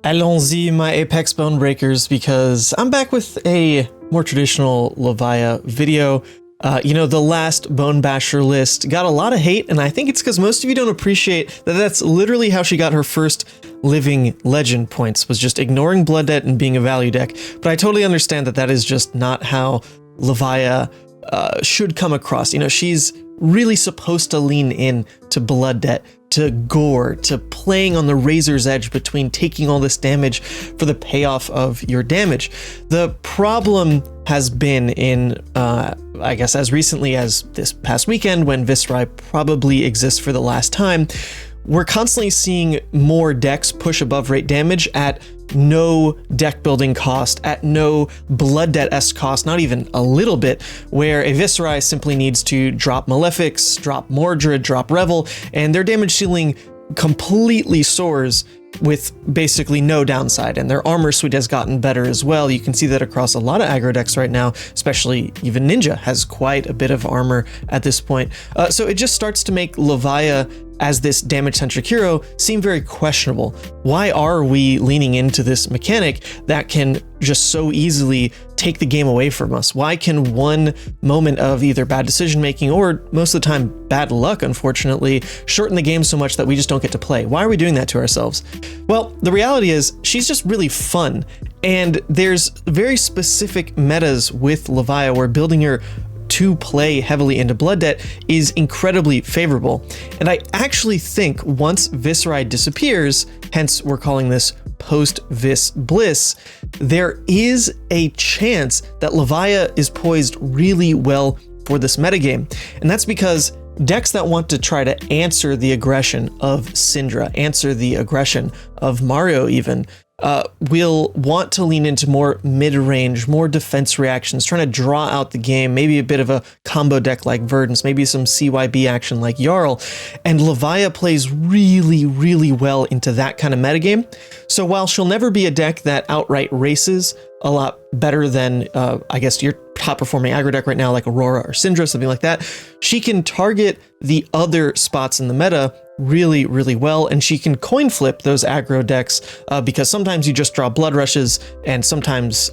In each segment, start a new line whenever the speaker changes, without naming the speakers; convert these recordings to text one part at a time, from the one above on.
Allons-y, my Apex Bone Breakers, because I'm back with a more traditional Levia video. The last Bone Basher list got a lot of hate, and I think it's because most of you don't appreciate that that's literally how she got her first living legend points, was just ignoring Blood Debt and being a value deck. But I totally understand that that is just not how Levia should come across. She's really supposed to lean in to Blood Debt, to gore, to playing on the razor's edge between taking all this damage for the payoff of your damage. The problem has been in, I guess as recently as this past weekend, when Viserai probably exists for the last time, we're constantly seeing more decks push above rate damage at no deck building cost, at no Blood Debt-esque cost, not even a little bit, where a Viserai simply needs to drop Malefics, drop Mordred, drop Revel, and their damage ceiling completely soars with basically no downside, and their armor suite has gotten better as well. You can see that across a lot of aggro decks right now, especially even Ninja has quite a bit of armor at this point. So it just starts to make Levia as this damage-centric hero seem very questionable. Why are we leaning into this mechanic that can just so easily take the game away from us? Why can one moment of either bad decision-making or most of the time bad luck, unfortunately, shorten the game so much that we just don't get to play? Why are we doing that to ourselves? Well, the reality is she's just really fun, and there's very specific metas with Levia where building her to play heavily into Blood Debt is incredibly favorable. And I actually think once Viserai disappears, hence we're calling this post-Vis Bliss, there is a chance that Levia is poised really well for this metagame. And that's because decks that want to try to answer the aggression of Cindra, answer the aggression of Mario even, will want to lean into more mid-range, more defense reactions, trying to draw out the game, maybe a bit of a combo deck like Verdance, maybe some CYB action like Jarl, and Levia plays really, really well into that kind of metagame. So while she'll never be a deck that outright races a lot better than, I guess, your top-performing aggro deck right now, like Aurora or Cindra, something like that, she can target the other spots in the meta really, really well, and she can coin flip those aggro decks because sometimes you just draw Bloodrushes, and sometimes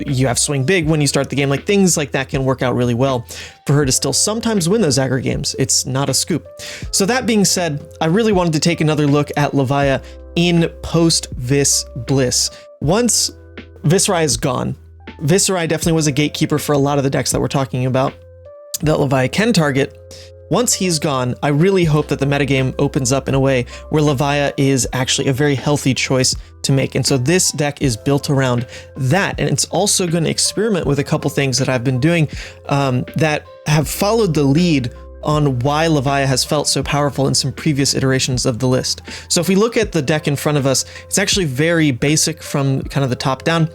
you have swing big when you start the game. Like things like that can work out really well for her to still sometimes win those aggro games. It's not a scoop. So that being said, I really wanted to take another look at Levia in post-Vis Bliss. Once Viserai is gone, Viserai definitely was a gatekeeper for a lot of the decks that we're talking about that Levia can target. Once he's gone, I really hope that the metagame opens up in a way where Levia is actually a very healthy choice to make. And so this deck is built around that. And it's also going to experiment with a couple things that I've been doing that have followed the lead on why Levia has felt so powerful in some previous iterations of the list. So if we look at the deck in front of us, it's actually very basic from kind of the top down.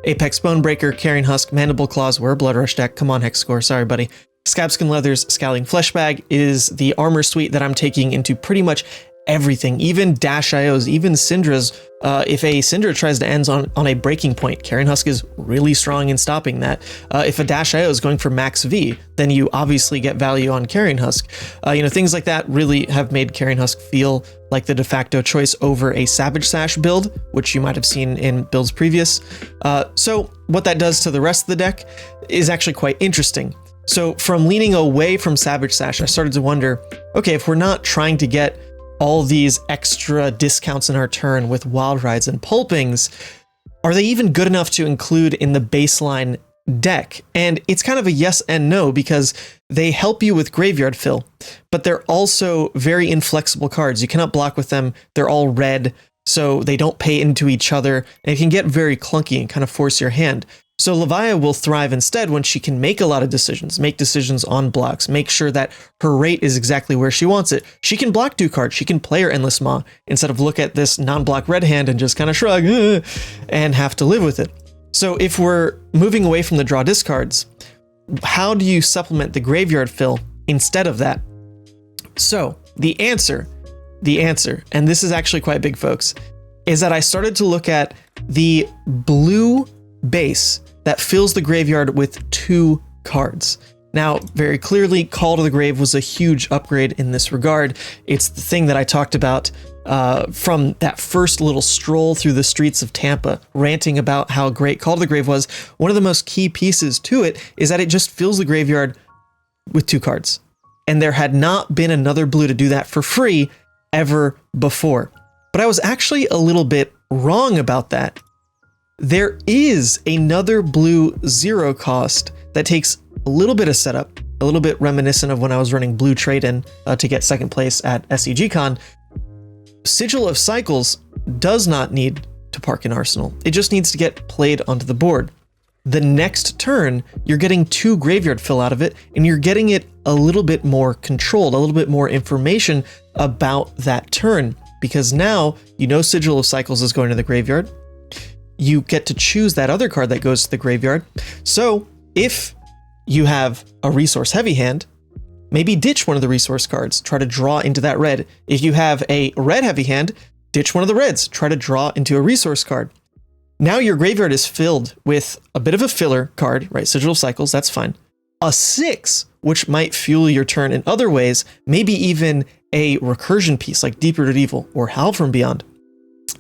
Apex Bonebreaker, Carrion Husk, Mandible Claws, we're a Bloodrush deck. Come on, Hex Score, sorry buddy. Scabskin Leathers, Scowling Fleshbag is the armor suite that I'm taking into pretty much everything, even Dash IOs, even Cindra's. If a Cindra tries to end on a breaking point, Carrion Husk is really strong in stopping that. If a Dash IO is going for max V, then you obviously get value on Carrion Husk. Things like that really have made Carrion Husk feel like the de facto choice over a Savage Sash build, which you might have seen in builds previous. So what that does to the rest of the deck is actually quite interesting. So from leaning away from Savage Sash, I started to wonder, okay, if we're not trying to get all these extra discounts in our turn with Wild Rides and Pulpings, are they even good enough to include in the baseline deck? And it's kind of a yes and no, because they help you with graveyard fill, but they're also very inflexible cards. You cannot block with them. They're all red, so they don't pay into each other, and it can get very clunky and kind of force your hand. So Levia will thrive instead when she can make a lot of decisions, make decisions on blocks, make sure that her rate is exactly where she wants it. She can block 2 cards, she can play her Endless Maw instead of look at this non-block red hand and just kind of shrug and have to live with it. So if we're moving away from the draw discards, how do you supplement the graveyard fill instead of that? So the answer, and this is actually quite big, folks, is that I started to look at the blue base that fills the graveyard with 2 cards. Now, very clearly, Call to the Grave was a huge upgrade in this regard. It's the thing that I talked about from that first little stroll through the streets of Tampa, ranting about how great Call to the Grave was. One of the most key pieces to it is that it just fills the graveyard with 2 cards. And there had not been another blue to do that for free ever before. But I was actually a little bit wrong about that. There is another blue 0 cost that takes a little bit of setup, a little bit reminiscent of when I was running blue trade-in to get second place at SEGCon. Sigil of Cycles does not need to park in Arsenal. It just needs to get played onto the board. The next turn, you're getting 2 graveyard fill out of it, and you're getting it a little bit more controlled, a little bit more information about that turn, because now you know Sigil of Cycles is going to the graveyard. You get to choose that other card that goes to the graveyard. So if you have a resource heavy hand, maybe ditch one of the resource cards, try to draw into that red. If you have a red heavy hand, ditch one of the reds, try to draw into a resource card. Now your graveyard is filled with a bit of a filler card, right? Sigil of Cycles, that's fine. A 6, which might fuel your turn in other ways, maybe even a recursion piece like Deep Rooted Evil or Howl from Beyond.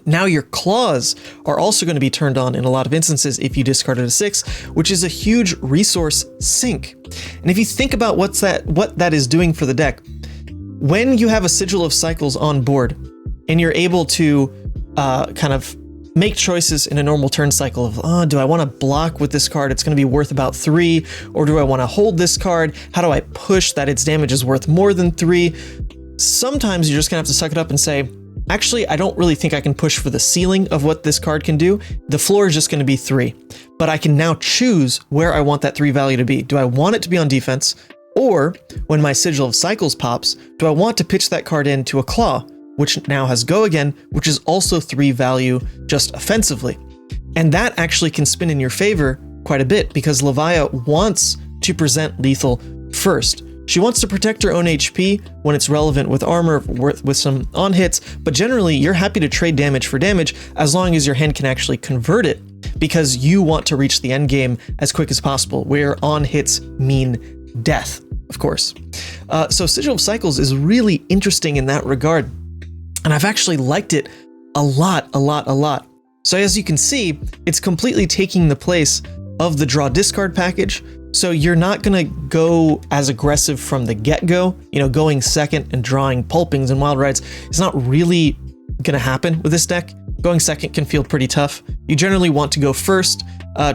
Now your claws are also going to be turned on in a lot of instances if you discarded a 6, which is a huge resource sink. And if you think about what that is doing for the deck, when you have a Sigil of Cycles on board and you're able to kind of make choices in a normal turn cycle of, do I want to block with this card? It's going to be worth about 3, or do I want to hold this card? How do I push that its damage is worth more than 3? Sometimes you're just going to have to suck it up and say, actually, I don't really think I can push for the ceiling of what this card can do. The floor is just going to be 3, but I can now choose where I want that 3 value to be. Do I want it to be on defense? Or when my Sigil of Cycles pops, do I want to pitch that card into a claw, which now has go again, which is also 3 value just offensively. And that actually can spin in your favor quite a bit because Levia wants to present lethal first. She wants to protect her own HP when it's relevant with armor, with some on hits, but generally you're happy to trade damage for damage as long as your hand can actually convert it because you want to reach the end game as quick as possible, where on hits mean death, of course. So Sigil of Cycles is really interesting in that regard. And I've actually liked it a lot. So as you can see, it's completely taking the place of the draw discard package. So you're not gonna go as aggressive from the get-go, going second and drawing pulpings and wild rides. It's not really gonna happen with this deck. Going second can feel pretty tough. You generally want to go first,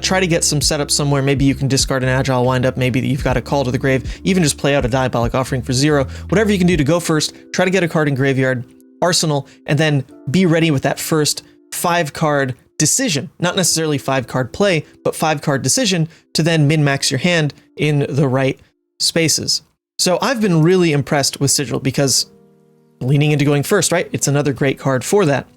try to get some setup somewhere. Maybe you can discard an agile windup, maybe you've got a call to the grave, even just play out a diabolic offering for 0. Whatever you can do to go first, try to get a card in graveyard, arsenal, and then be ready with that first 5-card decision. Not necessarily 5-card play, but 5-card decision to then min-max your hand in the right spaces. So I've been really impressed with Sigil because leaning into going first, right? It's another great card for that.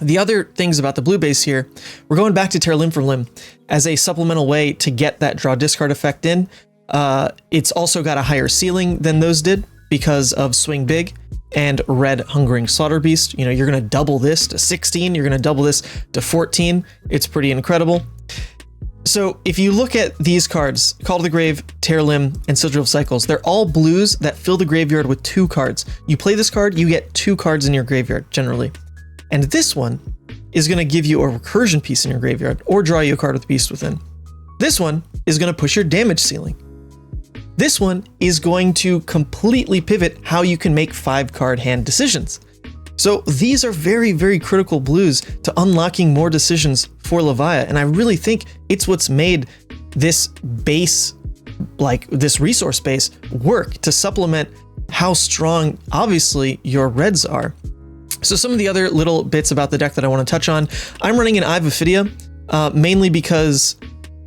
The other things about the blue base here, we're going back to Tear Limb from Limb as a supplemental way to get that draw discard effect in. It's also got a higher ceiling than those did because of Swing Big and Red Hungering Slaughter Beast. You're going to double this to 16. You're going to double this to 14. It's pretty incredible. So if you look at these cards, Call to the Grave, Tear Limb, and Sigil of Cycles, they're all blues that fill the graveyard with 2 cards. You play this card, you get 2 cards in your graveyard, generally. And this one is going to give you a recursion piece in your graveyard, or draw you a card with Beast Within. This one is going to push your damage ceiling. This one is going to completely pivot how you can make 5-card hand decisions. So these are very, very critical blues to unlocking more decisions for Levia, and I really think it's what's made this base, like this resource base, work to supplement how strong, obviously, your reds are. So some of the other little bits about the deck that I want to touch on, I'm running an Eye of Ophidia, mainly because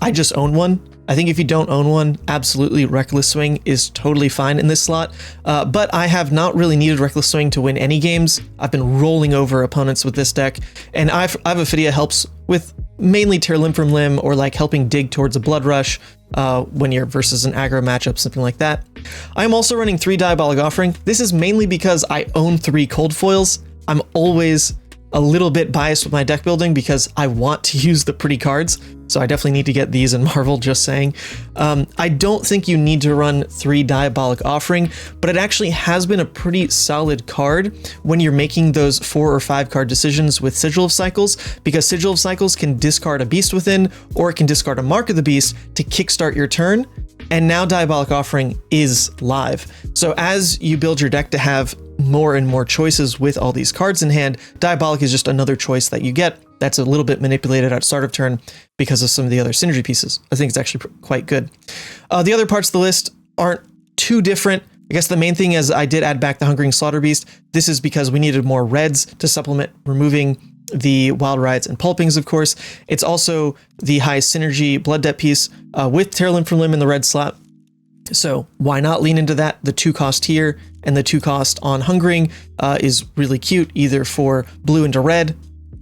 I just own one. I think if you don't own one, absolutely Reckless Swing is totally fine in this slot, but I have not really needed Reckless Swing to win any games. I've been rolling over opponents with this deck, and Eye of Ophidia helps with mainly Tear Limb from Limb, or like helping dig towards a Bloodrush when you're versus an aggro matchup, something like that. I'm also running 3 Diabolic Offering. This is mainly because I own 3 Cold Foils. I'm always a little bit biased with my deck building because I want to use the pretty cards. So I definitely need to get these in Marvel, just saying. I don't think you need to run 3 Diabolic Offering, but it actually has been a pretty solid card when you're making those 4 or 5 card decisions with Sigil of Cycles, because Sigil of Cycles can discard a Beast Within, or it can discard a Mark of the Beast to kickstart your turn. And now Diabolic Offering is live. So as you build your deck to have more and more choices with all these cards in hand, Diabolic is just another choice that you get that's a little bit manipulated at start of turn because of some of the other synergy pieces. I think it's actually quite good. The other parts of the list aren't too different. I guess the main thing is I did add back the Hungering Slaughter Beast. This is because we needed more reds to supplement removing the Wild Rides and Pulpings, of course. It's also the highest synergy Blood Debt piece with Tearlimb from Limb in the red slot. So why not lean into that? The 2 cost here and the 2 cost on Hungering is really cute, either for blue into red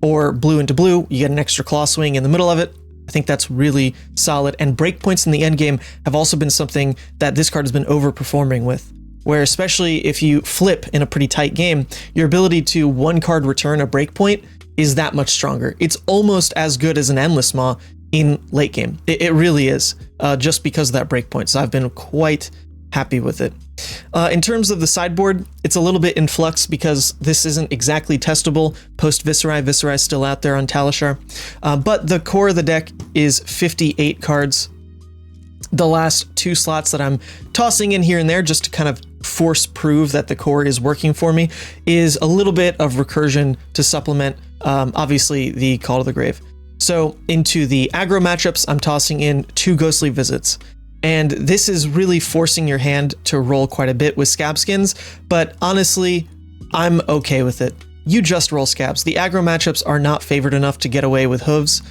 or blue into blue. You get an extra claw swing in the middle of it. I think that's really solid. And breakpoints in the end game have also been something that this card has been overperforming with, where especially if you flip in a pretty tight game, your ability to 1 card return a breakpoint is that much stronger. It's almost as good as an Endless Maw in late game. It really is, just because of that breakpoint. So I've been quite happy with it. In terms of the sideboard, it's a little bit in flux because this isn't exactly testable post Viserai. Viserai is still out there on Talishar. But the core of the deck is 58 cards. The last 2 slots that I'm tossing in here and there just to kind of force prove that the core is working for me is a little bit of recursion to supplement, obviously, the Call to the Grave. So into the aggro matchups, I'm tossing in 2 Ghostly Visits. And this is really forcing your hand to roll quite a bit with Scab Skins, but honestly, I'm okay with it. You just roll Scabs. The aggro matchups are not favored enough to get away with Hooves.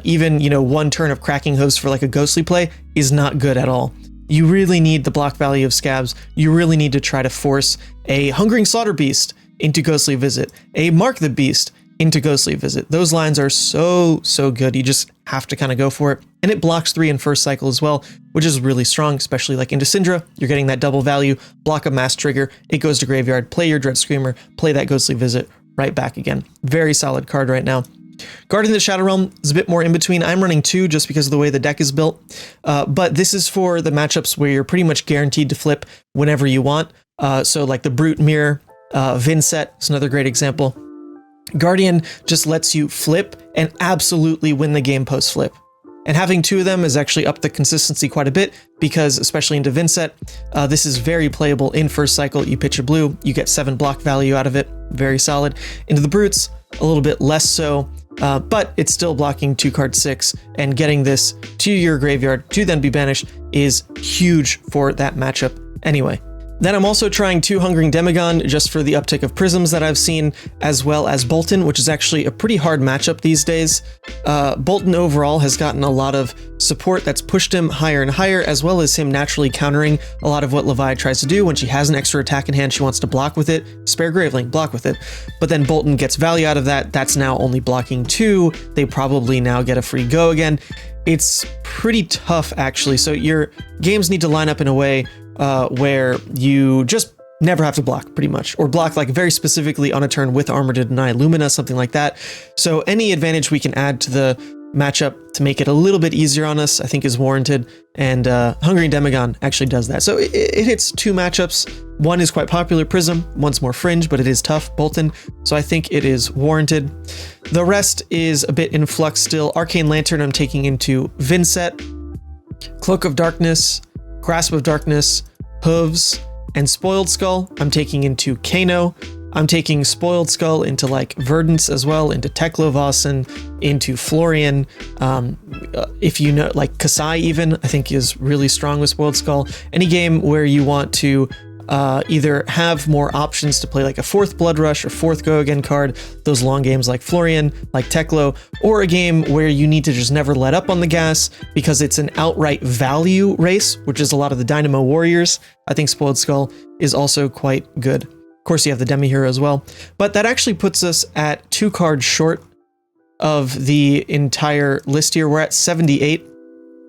Even, 1 turn of cracking Hooves for like a Ghostly play is not good at all. You really need the block value of Scabs. You really need to try to force a Hungering Slaughter Beast into Ghostly Visit, a Mark the Beast into Ghostly Visit. Those lines are so good. You just have to kind of go for it. And it blocks 3 in first cycle as well, which is really strong, especially like into Cindra. You're getting that double value, block a Mass Trigger, it goes to Graveyard, play your Dread Screamer, play that Ghostly Visit, right back again. Very solid card right now. Guardian of the Shadow Realm is a bit more in between. I'm running 2 just because of the way the deck is built. But this is for the matchups where you're pretty much guaranteed to flip whenever you want. So like the Brute Mirror, Vinset is another great example. Guardian just lets you flip and absolutely win the game post flip. And having 2 of them has actually upped the consistency quite a bit because, especially into Vinset, this is very playable in first cycle. You pitch a blue, you get 7 block value out of it. Very solid. Into the Brutes, a little bit less so, but it's still blocking 2 card 6, and getting this to your graveyard to then be banished is huge for that matchup anyway. Then I'm also trying 2 Hungering Demagon just for the uptick of prisms that I've seen, as well as Boltyn, which is actually a pretty hard matchup these days. Boltyn overall has gotten a lot of support that's pushed him higher and higher, as well as him naturally countering a lot of what Levia tries to do. When she has an extra attack in hand, she wants to block with it, spare Graveling, block with it. But then Boltyn gets value out of that. That's now only blocking 2. They probably now get a free go again. It's pretty tough, actually. So your games need to line up in a way where you just never have to block, pretty much, or block like very specifically on a turn with armor to deny Lumina, something like that. So any advantage we can add to the matchup to make it a little bit easier on us, I think is warranted, and Hungering Demagon actually does that. So it hits 2 matchups. One is quite popular, Prism, one's more fringe, but it is tough, Boltyn, so I think it is warranted. The rest is a bit in flux still. Arcane Lantern I'm taking into Vinset, Cloak of Darkness, Grasp of Darkness, Hooves, and Spoiled Skull I'm taking into Kayo. I'm taking Spoiled Skull into like Verdance as well, into Teklovasen, into Florian. If you know, like Kasai even, I think is really strong with Spoiled Skull. Any game where you want to either have more options to play like a 4th Bloodrush or 4th Go Again card, those long games like Florian, like Teklo, or a game where you need to just never let up on the gas because it's an outright value race, which is a lot of the Dynamo Warriors. I think Spoiled Skull is also quite good. Of course, you have the Demi-Hero as well, but that actually puts us at 2 cards short of the entire list here. We're at 78.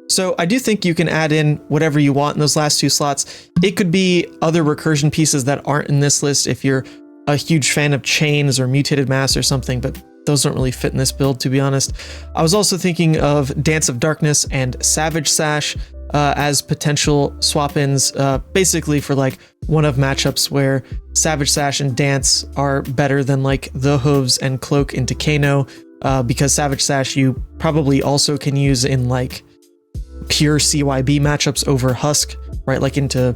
So I do think you can add in whatever you want in those last 2 slots. It could be other recursion pieces that aren't in this list if you're a huge fan of Chains or Mutated Mass or something, but those don't really fit in this build, to be honest. I was also thinking of Dance of Darkness and Savage Sash as potential swap-ins, basically for like one of matchups where Savage Sash and Dance are better than like the Hooves and Cloak into Kano, because Savage Sash you probably also can use in like pure CYB matchups over Husk, right? Like into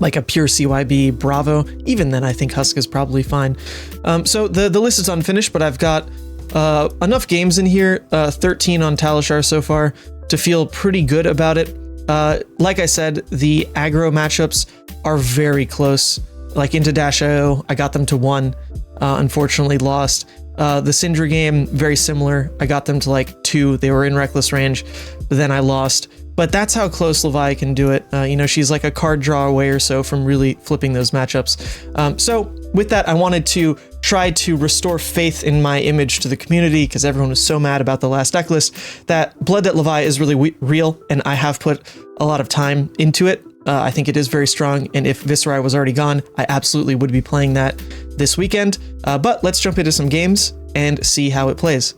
like a pure CYB Bravo. Even then, I think Husk is probably fine. So the list is unfinished, but I've got enough games in here, 13 on Talishar so far, to feel pretty good about it. Like I said, the aggro matchups are very close. Like into Dash.io, I got them to 1, unfortunately lost. The Cindra game, very similar. I got them to like 2. They were in reckless range, but then I lost. But that's how close Levia can do it. You know, she's like a card draw away or so from really flipping those matchups. So with that, I wanted to try to restore faith in my image to the community, because everyone was so mad about the last deck list, that Blood Debt Levia is really real, and I have put a lot of time into it. I think it is very strong, and if Viserai was already gone, I absolutely would be playing that this weekend. But let's jump into some games and see how it plays.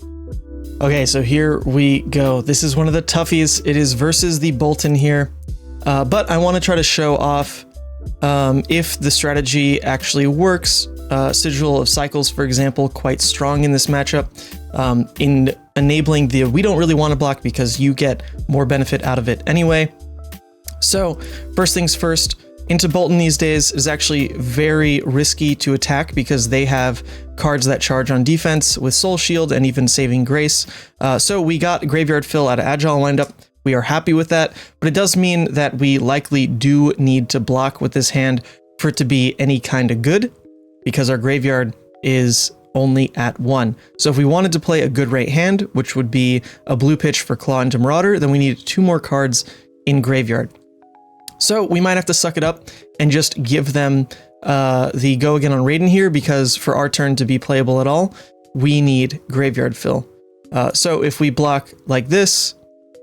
Okay, so here we go. This is one of the toughies. It is versus the Boltyn here, but I want to try to show off if the strategy actually works. Sigil of Cycles, for example, quite strong in this matchup, in enabling the we don't really want to block because you get more benefit out of it anyway. So first things first, into Boltyn these days is actually very risky to attack because they have cards that charge on defense with Soul Shield and even Saving Grace. So we got Graveyard Fill out of Agile lined up. We are happy with that, but it does mean that we likely do need to block with this hand for it to be any kind of good, because our graveyard is only at 1. So if we wanted to play a good right hand, which would be a blue pitch for Claw into Marauder, then we need 2 more cards in graveyard. So we might have to suck it up and just give them the go again on Raiden here, because for our turn to be playable at all, we need Graveyard Fill. So if we block like this,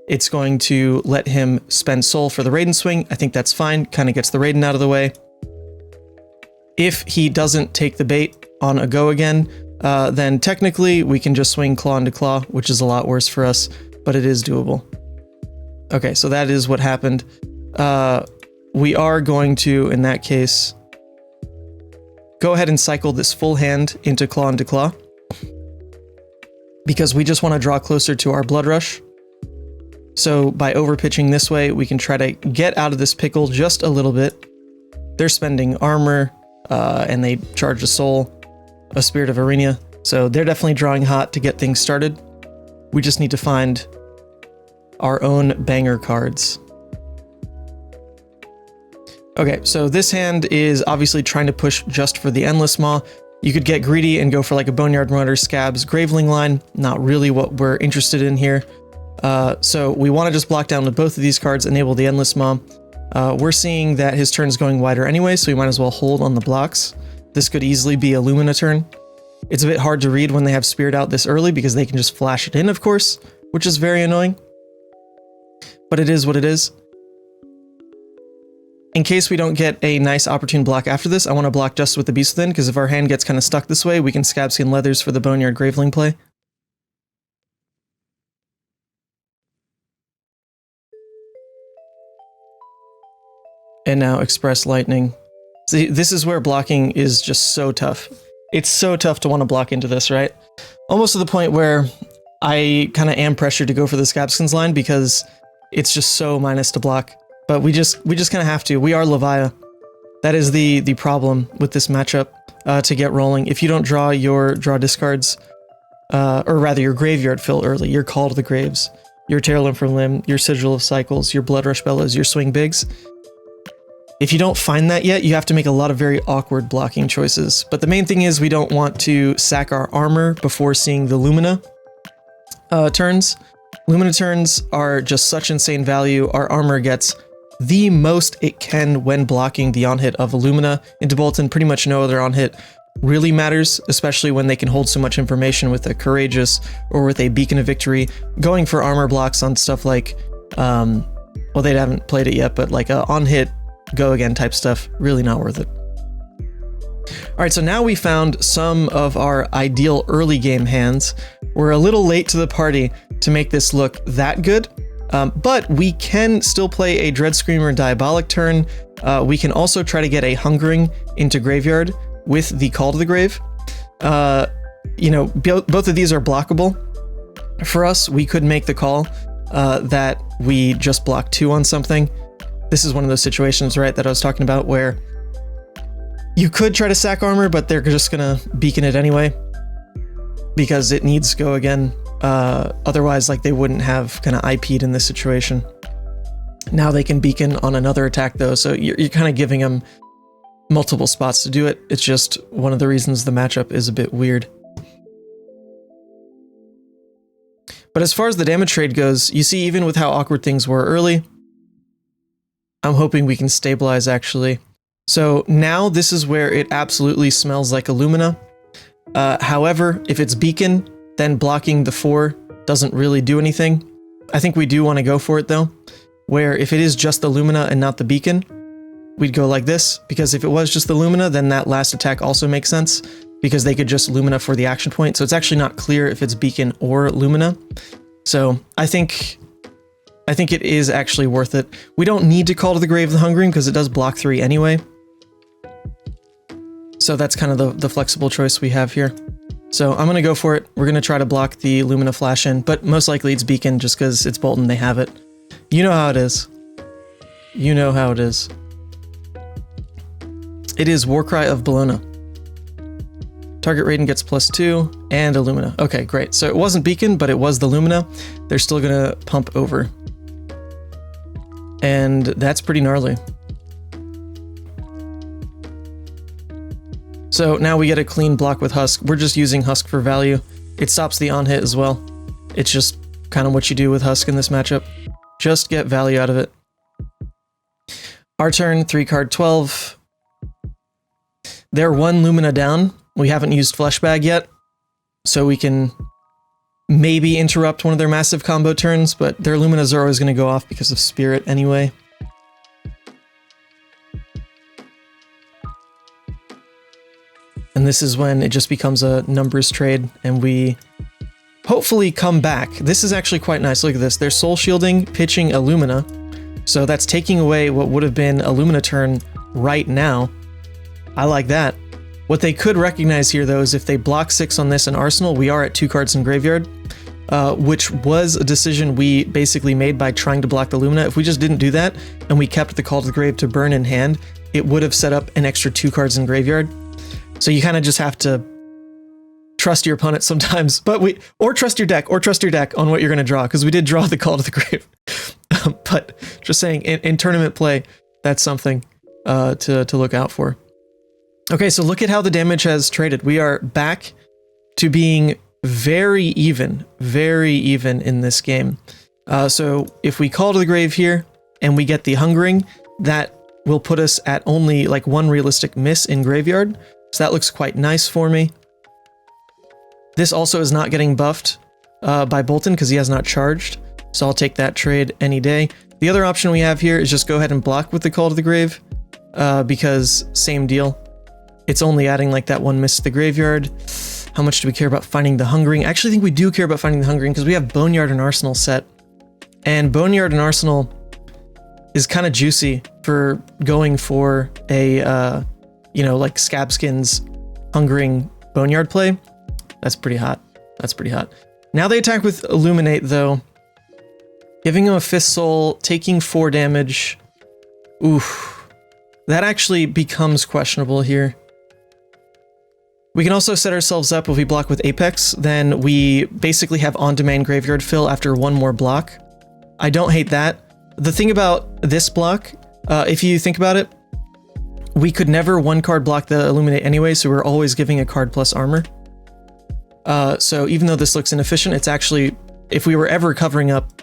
it's going to let him spend Soul for the Raiden swing. I think that's fine, kind of gets the Raiden out of the way. If he doesn't take the bait on a go again, then technically we can just swing Claw into Claw, which is a lot worse for us, but it is doable. Okay, so that is what happened. We are going to, in that case, go ahead and cycle this full hand into Claw, because we just want to draw closer to our Bloodrush. So by overpitching this way, we can try to get out of this pickle just a little bit. They're spending armor, and they charge a Soul, a Spirit of Arena, so they're definitely drawing hot to get things started. We just need to find our own banger cards. Okay, so this hand is obviously trying to push just for the Endless Maw. You could get greedy and go for like a Boneyard Marauder, Scabs, Graveling line. Not really what we're interested in here. So we want to just block down with both of these cards, enable the Endless Maw. We're seeing that his turn's going wider anyway, so we might as well hold on the blocks. This could easily be a Lumina turn. It's a bit hard to read when they have Spirit out this early because they can just flash it in, of course, which is very annoying. But it is what it is. In case we don't get a nice opportune block after this, I want to block just with the Beast Within, because if our hand gets kind of stuck this way, we can Scabskin Leathers for the Boneyard Graveling play. And now Express Lightning. See, this is where blocking is just so tough. It's so tough to want to block into this, right? Almost to the point where I kind of am pressured to go for the Scabskins line because it's just so minus to block. But we just kind of have to. We are Levia. That is the problem with this matchup to get rolling. If you don't draw your discards, or rather your Graveyard Fill early, your Call to the Graves, your Tearlimb from Limb, your Sigil of Cycles, your Bloodrush Bellows, your Swing Bigs. If you don't find that yet, you have to make a lot of very awkward blocking choices. But the main thing is we don't want to sack our armor before seeing the Lumina turns. Lumina turns are just such insane value. Our armor gets the most it can when blocking the on-hit of a Lumina into Boltyn. Pretty much no other on-hit really matters, especially when they can hold so much information with a Courageous or with a Beacon of Victory. Going for armor blocks on stuff like, well, they haven't played it yet, but like a on-hit go again type stuff, really not worth it. All right, so now we found some of our ideal early game hands. We're a little late to the party to make this look that good, but we can still play a Dread Screamer Diabolic turn. We can also try to get a Hungering into Graveyard with the Call to the Grave. You know, both of these are blockable. For us, we could make the call that we just block 2 on something. This is one of those situations, right, that I was talking about where you could try to sack armor, but they're just gonna beacon it anyway because it needs go again. Otherwise, like, they wouldn't have kind of IP'd in this situation. Now they can beacon on another attack though, so you're kind of giving them multiple spots to do it. It's just one of the reasons the matchup is a bit weird. But as far as the damage trade goes, you see, even with how awkward things were early, I'm hoping we can stabilize actually. So now this is where it absolutely smells like Illumina. However, if it's beacon, then blocking the 4 doesn't really do anything. I think we do want to go for it though, where if it is just the Lumina and not the beacon, we'd go like this, because if it was just the Lumina, then that last attack also makes sense, because they could just Lumina for the action point. So it's actually not clear if it's beacon or Lumina. So I think it is actually worth it. We don't need to Call to the Grave the Hungering because it does block 3 anyway. So that's kind of the flexible choice we have here. So I'm going to go for it. We're going to try to block the Lumina flash in, but most likely it's beacon just because it's Boltyn, they have it. You know how it is. You know how it is. It is Warcry of Bologna. Target Raiden gets +2 and a Lumina. Okay, great. So it wasn't beacon, but it was the Lumina. They're still going to pump over. And that's pretty gnarly. So now we get a clean block with Husk. We're just using Husk for value. It stops the on-hit as well. It's just kind of what you do with Husk in this matchup. Just get value out of it. Our turn, 3-card 12. They're 1 Lumina down. We haven't used Fleshbag yet, so we can maybe interrupt one of their massive combo turns, but their Luminas are always going to go off because of Spirit anyway. And this is when it just becomes a numbers trade, and we hopefully come back. This is actually quite nice. Look at this. They're soul shielding, pitching a Lumina. So that's taking away what would have been a Lumina turn right now. I like that. What they could recognize here, though, is if they block 6 on this in Arsenal, we are at 2 cards in Graveyard, which was a decision we basically made by trying to block the Lumina. If we just didn't do that, and we kept the Call to the Grave to burn in hand, it would have set up an extra 2 cards in Graveyard. So you kind of just have to trust your opponent sometimes, or trust your deck on what you're going to draw, because we did draw the Call to the Grave. But just saying, in tournament play, that's something to look out for. Okay, so look at how the damage has traded. We are back to being very even in this game. So if we Call to the Grave here and we get the Hungering, that will put us at only like 1 realistic miss in Graveyard. So that looks quite nice for me. This also is not getting buffed by Boltyn because he has not charged. So I'll take that trade any day. The other option we have here is just go ahead and block with the Call to the Grave because same deal. It's only adding like that 1 miss to the Graveyard. How much do we care about finding the Hungering? I actually think we do care about finding the Hungering because we have Boneyard and Arsenal set. And Boneyard and Arsenal is kind of juicy for going for a, you know, like Scabskin's Hungering Boneyard play. That's pretty hot. That's pretty hot. Now they attack with Illuminate, though. Giving him a Fist Soul, taking 4 damage. Oof. That actually becomes questionable here. We can also set ourselves up if we block with Apex, then we basically have on-demand Graveyard fill after 1 more block. I don't hate that. The thing about this block, if you think about it, we could never 1-card block the Illuminate anyway, so we're always giving a card plus armor. So even though this looks inefficient, it's actually, if we were ever covering up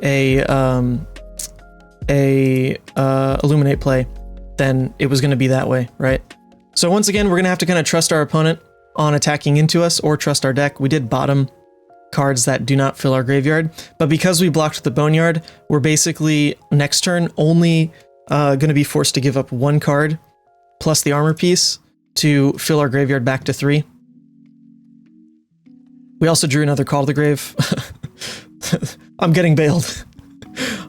a Illuminate play, then it was going to be that way, right? So once again, we're going to have to kind of trust our opponent on attacking into us or trust our deck. We did bottom cards that do not fill our graveyard, but because we blocked the Boneyard, we're basically next turn only going to be forced to give up 1 card plus the armor piece. to fill our graveyard back to 3. We also drew another Call to the Grave. I'm getting bailed.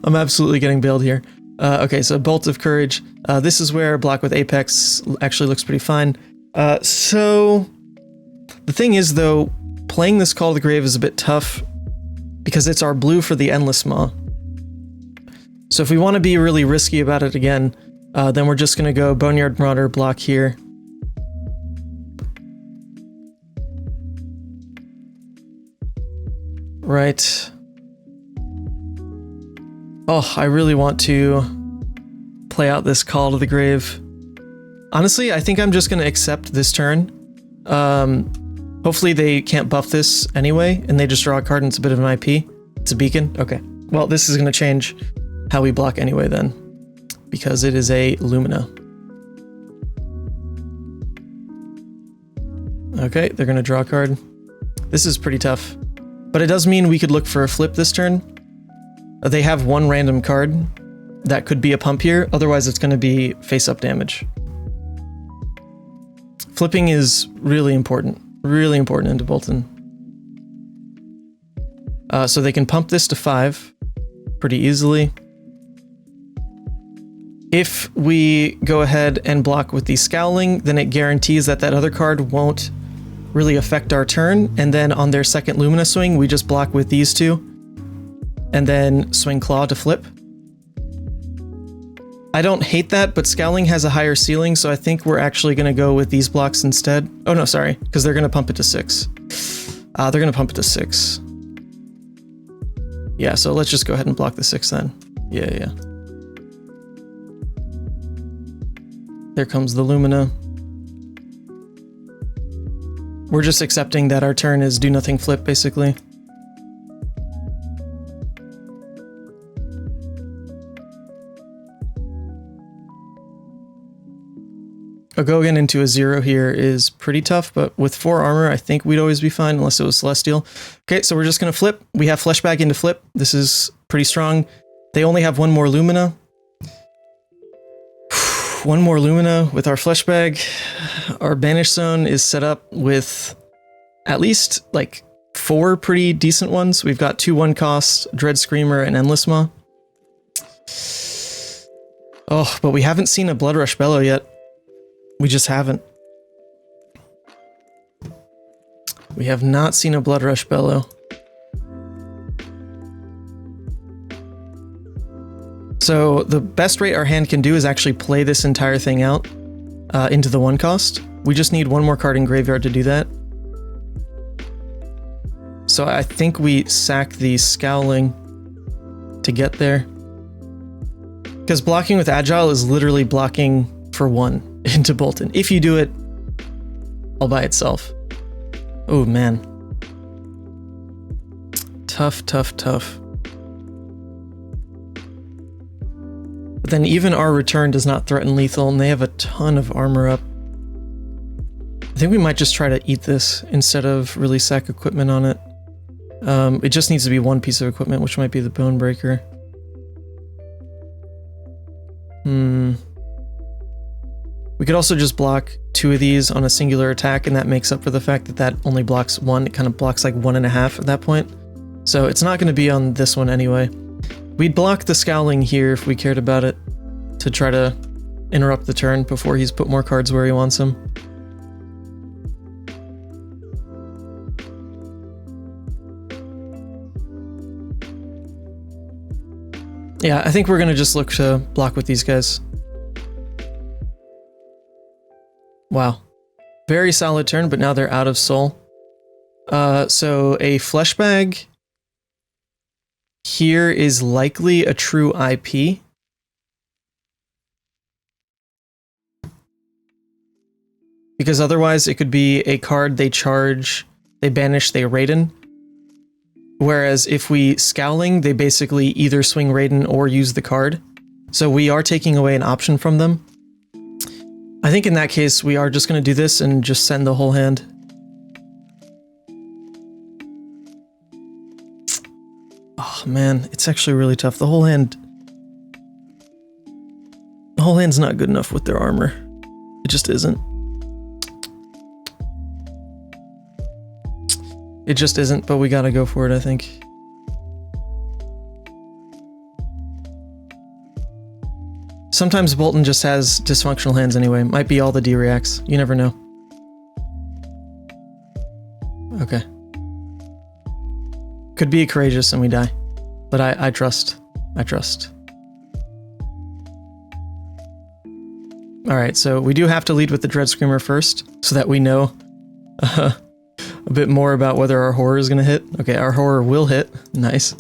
I'm absolutely getting bailed here. Okay, so Bolt of Courage. This is where block with Apex actually looks pretty fine. So the thing is, though, playing this Call to the Grave is a bit tough because it's our blue for the Endless Maw. So if we want to be really risky about it again, then we're just going to go Boneyard Marauder block here. Right. Oh, I really want to play out this Call to the Grave. Honestly, I think I'm just going to accept this turn. Hopefully they can't buff this anyway, and they just draw a card and it's a bit of an IP. It's a beacon? Okay. Well, this is going to change how we block anyway then, because it is a Lumina. Okay, they're going to draw a card. This is pretty tough. But it does mean we could look for a flip this turn. They have one random card that could be a pump here, otherwise it's going to be face-up damage. Flipping is really important into Boltyn. So they can pump this to 5 pretty easily. If we go ahead and block with the Scowling, then it guarantees that that other card won't really affect our turn, and then on their second Lumina swing, we just block with these two, and then swing Claw to flip. I don't hate that, but Scowling has a higher ceiling, so I think we're actually going to go with these blocks instead. Oh no, sorry, because they're going to pump it to 6. They're going to pump it to 6. Yeah, so let's just go ahead and block the 6 then. Yeah. There comes the Lumina. We're just accepting that our turn is do nothing flip, basically. A Gogan into a 0 here is pretty tough, but with 4 armor, I think we'd always be fine, unless it was Celestial. Okay, so we're just going to flip. We have Fleshbag into flip. This is pretty strong. They only have one more Lumina. One more Lumina with our Fleshbag. Our Banish Zone is set up with at least like 4 pretty decent ones. We've got 2 1-cost, Dread Screamer, and Endless Maw. Oh, but we haven't seen a Bloodrush Bellow yet. We just haven't. We have not seen a Bloodrush Bellow. So the best rate our hand can do is actually play this entire thing out into the 1-cost. We just need one more card in graveyard to do that. So I think we sack the Scowling to get there. Because blocking with Agile is literally blocking for 1 into Boltyn. If you do it all by itself. Oh man. Tough. But then even our return does not threaten lethal, and they have a ton of armor up. I think we might just try to eat this instead of really sack equipment on it. It just needs to be 1 piece of equipment, which might be the Bone Breaker. We could also just block 2 of these on a singular attack, and that makes up for the fact that that only blocks 1. It kind of blocks like 1.5 at that point. So it's not going to be on this one anyway. We'd block the Scowling here if we cared about it, to try to interrupt the turn before he's put more cards where he wants them. Yeah, I think we're going to just look to block with these guys. Wow. Very solid turn, but now they're out of soul. So a Fleshbag here is likely a true IP. Because otherwise it could be a card they charge, they banish, they Raiden. Whereas if we Scowling, they basically either swing Raiden or use the card. So we are taking away an option from them. I think in that case, we are just going to do this and just send the whole hand. Oh man, it's actually really tough. The whole hand's not good enough with their armor. It just isn't. It just isn't, but we gotta go for it, I think. Sometimes Boltyn just has dysfunctional hands anyway. Might be all the D-reacts. You never know. Okay. Could be courageous and we die. But I trust. I trust. Alright, so we do have to lead with the Dread Screamer first, so that we know a bit more about whether our horror is going to hit. Okay, our horror will hit. Nice.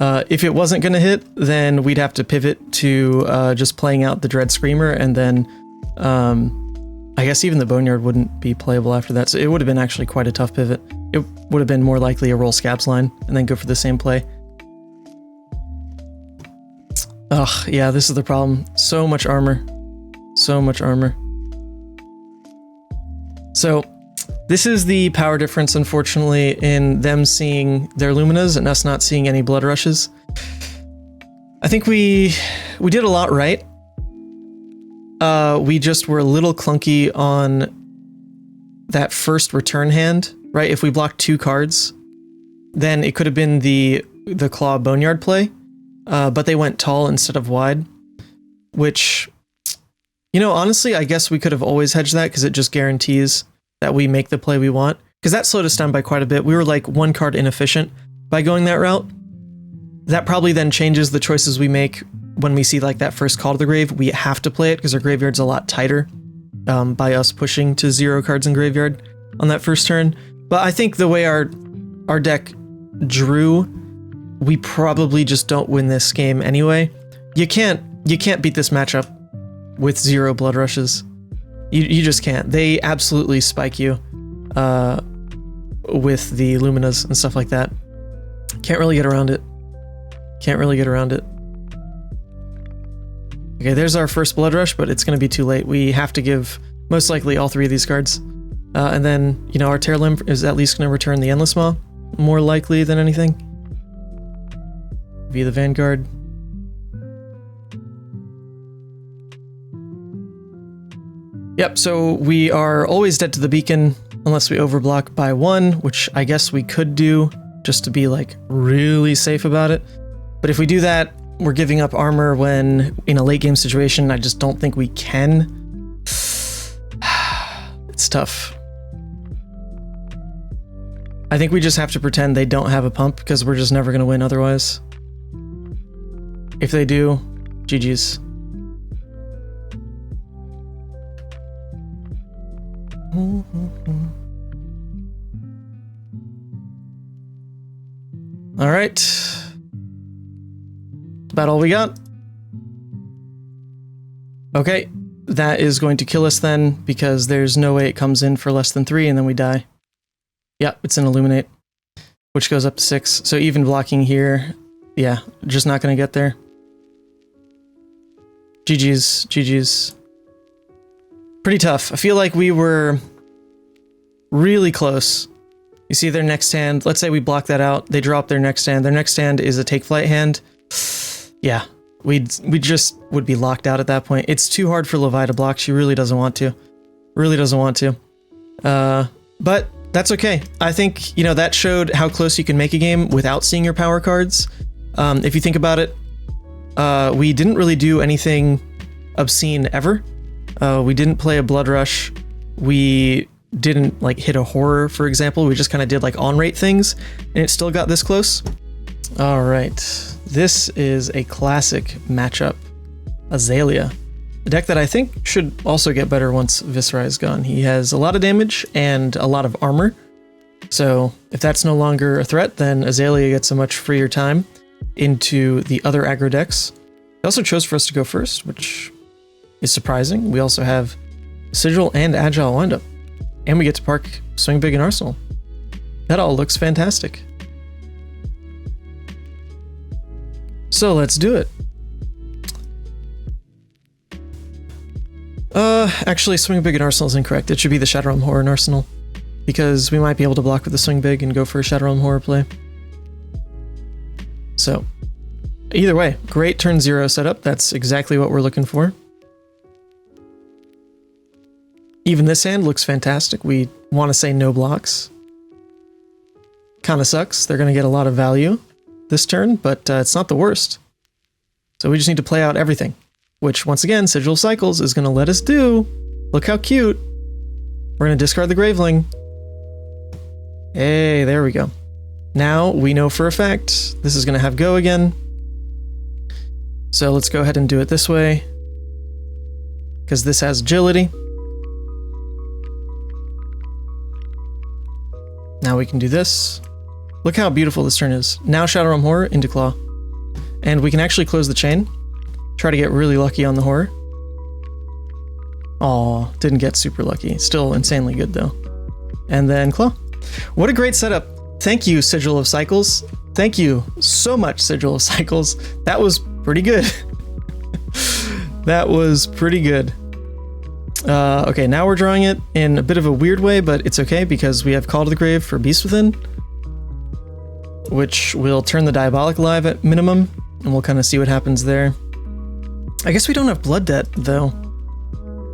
If it wasn't going to hit, then we'd have to pivot to just playing out the Dread Screamer, and then I guess even the Boneyard wouldn't be playable after that, so it would have been actually quite a tough pivot. It would have been more likely a roll Scabs line, and then go for the same play. Ugh, yeah, this is the problem. So much armor. So much armor. So, this is the power difference, unfortunately, in them seeing their Luminas and us not seeing any Blood Rushes. I think we did a lot right. We just were a little clunky on that first return hand, right? If we blocked 2 cards, then it could have been the Claw Boneyard play, but they went tall instead of wide, which, you know, honestly, I guess we could have always hedged that because it just guarantees that we make the play we want, because that slowed us down by quite a bit. We were like 1 card inefficient by going that route. That probably then changes the choices we make when we see like that first call to the grave. We have to play it because our graveyard's a lot tighter by us pushing to 0 cards in graveyard on that first turn. But I think the way our deck drew, we probably just don't win this game anyway. You can't beat this matchup with 0 Blood Rushes. You just can't. They absolutely spike you with the Luminas and stuff like that. Can't really get around it. Can't really get around it. Okay, there's our first Blood Rush, but it's going to be too late. We have to give most likely all 3 of these cards. And then, you know, our Tear Limb is at least going to return the Endless Maw, more likely than anything. Via the Vanguard. Yep, so we are always dead to the beacon unless we overblock by 1, which I guess we could do just to be like really safe about it. But if we do that, we're giving up armor when in a late game situation. I just don't think we can. It's tough. I think we just have to pretend they don't have a pump because we're just never going to win otherwise. If they do, GG's. All right. That's about all we got. Okay, that is going to kill us then because there's no way it comes in for less than 3 and then we die. Yep, it's an Illuminate, which goes up to 6. So even blocking here, yeah, just not going to get there. GG's, GG's. Pretty tough. I feel like we were really close. You see their next hand. Let's say we block that out. They drop their next hand. Their next hand is a take flight hand. Yeah, we just would be locked out at that point. It's too hard for Levia to block. She really doesn't want to. Really doesn't want to. But that's okay. I think, you know, that showed how close you can make a game without seeing your power cards. If you think about it, we didn't really do anything obscene ever. We didn't play a Blood Rush. We didn't like hit a horror, for example. We just kind of did like on rate things and it still got this close. All right, this is a classic matchup. Azalea, a deck that I think should also get better once Viscera is gone. He has a lot of damage and a lot of armor. So if that's no longer a threat, then Azalea gets a much freer time into the other aggro decks. He also chose for us to go first, which is surprising. We also have Sigil and Agile windup. And we get to park Swing Big and Arsenal. That all looks fantastic. So let's do it. Actually, Swing Big and Arsenal is incorrect. It should be the Shadow Realm Horror and Arsenal, because we might be able to block with the Swing Big and go for a Shadow Realm Horror play. So, either way, great turn 0 setup. That's exactly what we're looking for. Even this hand looks fantastic. We want to say no blocks. Kind of sucks. They're going to get a lot of value this turn, but it's not the worst. So we just need to play out everything, which once again, Sigil of Cycles is going to let us do. Look how cute. We're going to discard the Graveling. Hey, there we go. Now we know for a fact this is going to have go again. So let's go ahead and do it this way, because this has agility. Now we can do this. Look how beautiful this turn is. Now Shadow Realm Horror into Claw. And we can actually close the chain. Try to get really lucky on the Horror. Aw, didn't get super lucky. Still insanely good though. And then Claw. What a great setup. Thank you, Sigil of Cycles. Thank you so much, Sigil of Cycles. That was pretty good. That was pretty good. Okay, now we're drawing it in a bit of a weird way, but it's okay because we have Call to the Grave for Beast Within, which will turn the Diabolic alive at minimum, and we'll kind of see what happens there. I guess we don't have Blood Debt, though,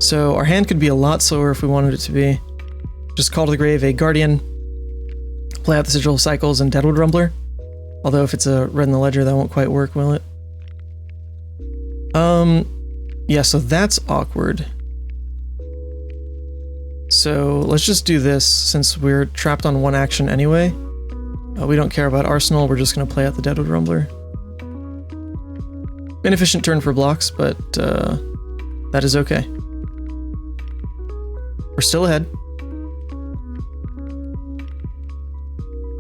so our hand could be a lot slower if we wanted it to be. Just Call to the Grave a Guardian, play out the Sigil of Cycles and Deadwood Rumbler, although if it's a Red in the Ledger, that won't quite work, will it? Yeah, so that's awkward. So let's just do this, since we're trapped on one action anyway. We don't care about Arsenal, we're just going to play out the Deadwood Rumbler. Inefficient turn for blocks, but that is okay. We're still ahead.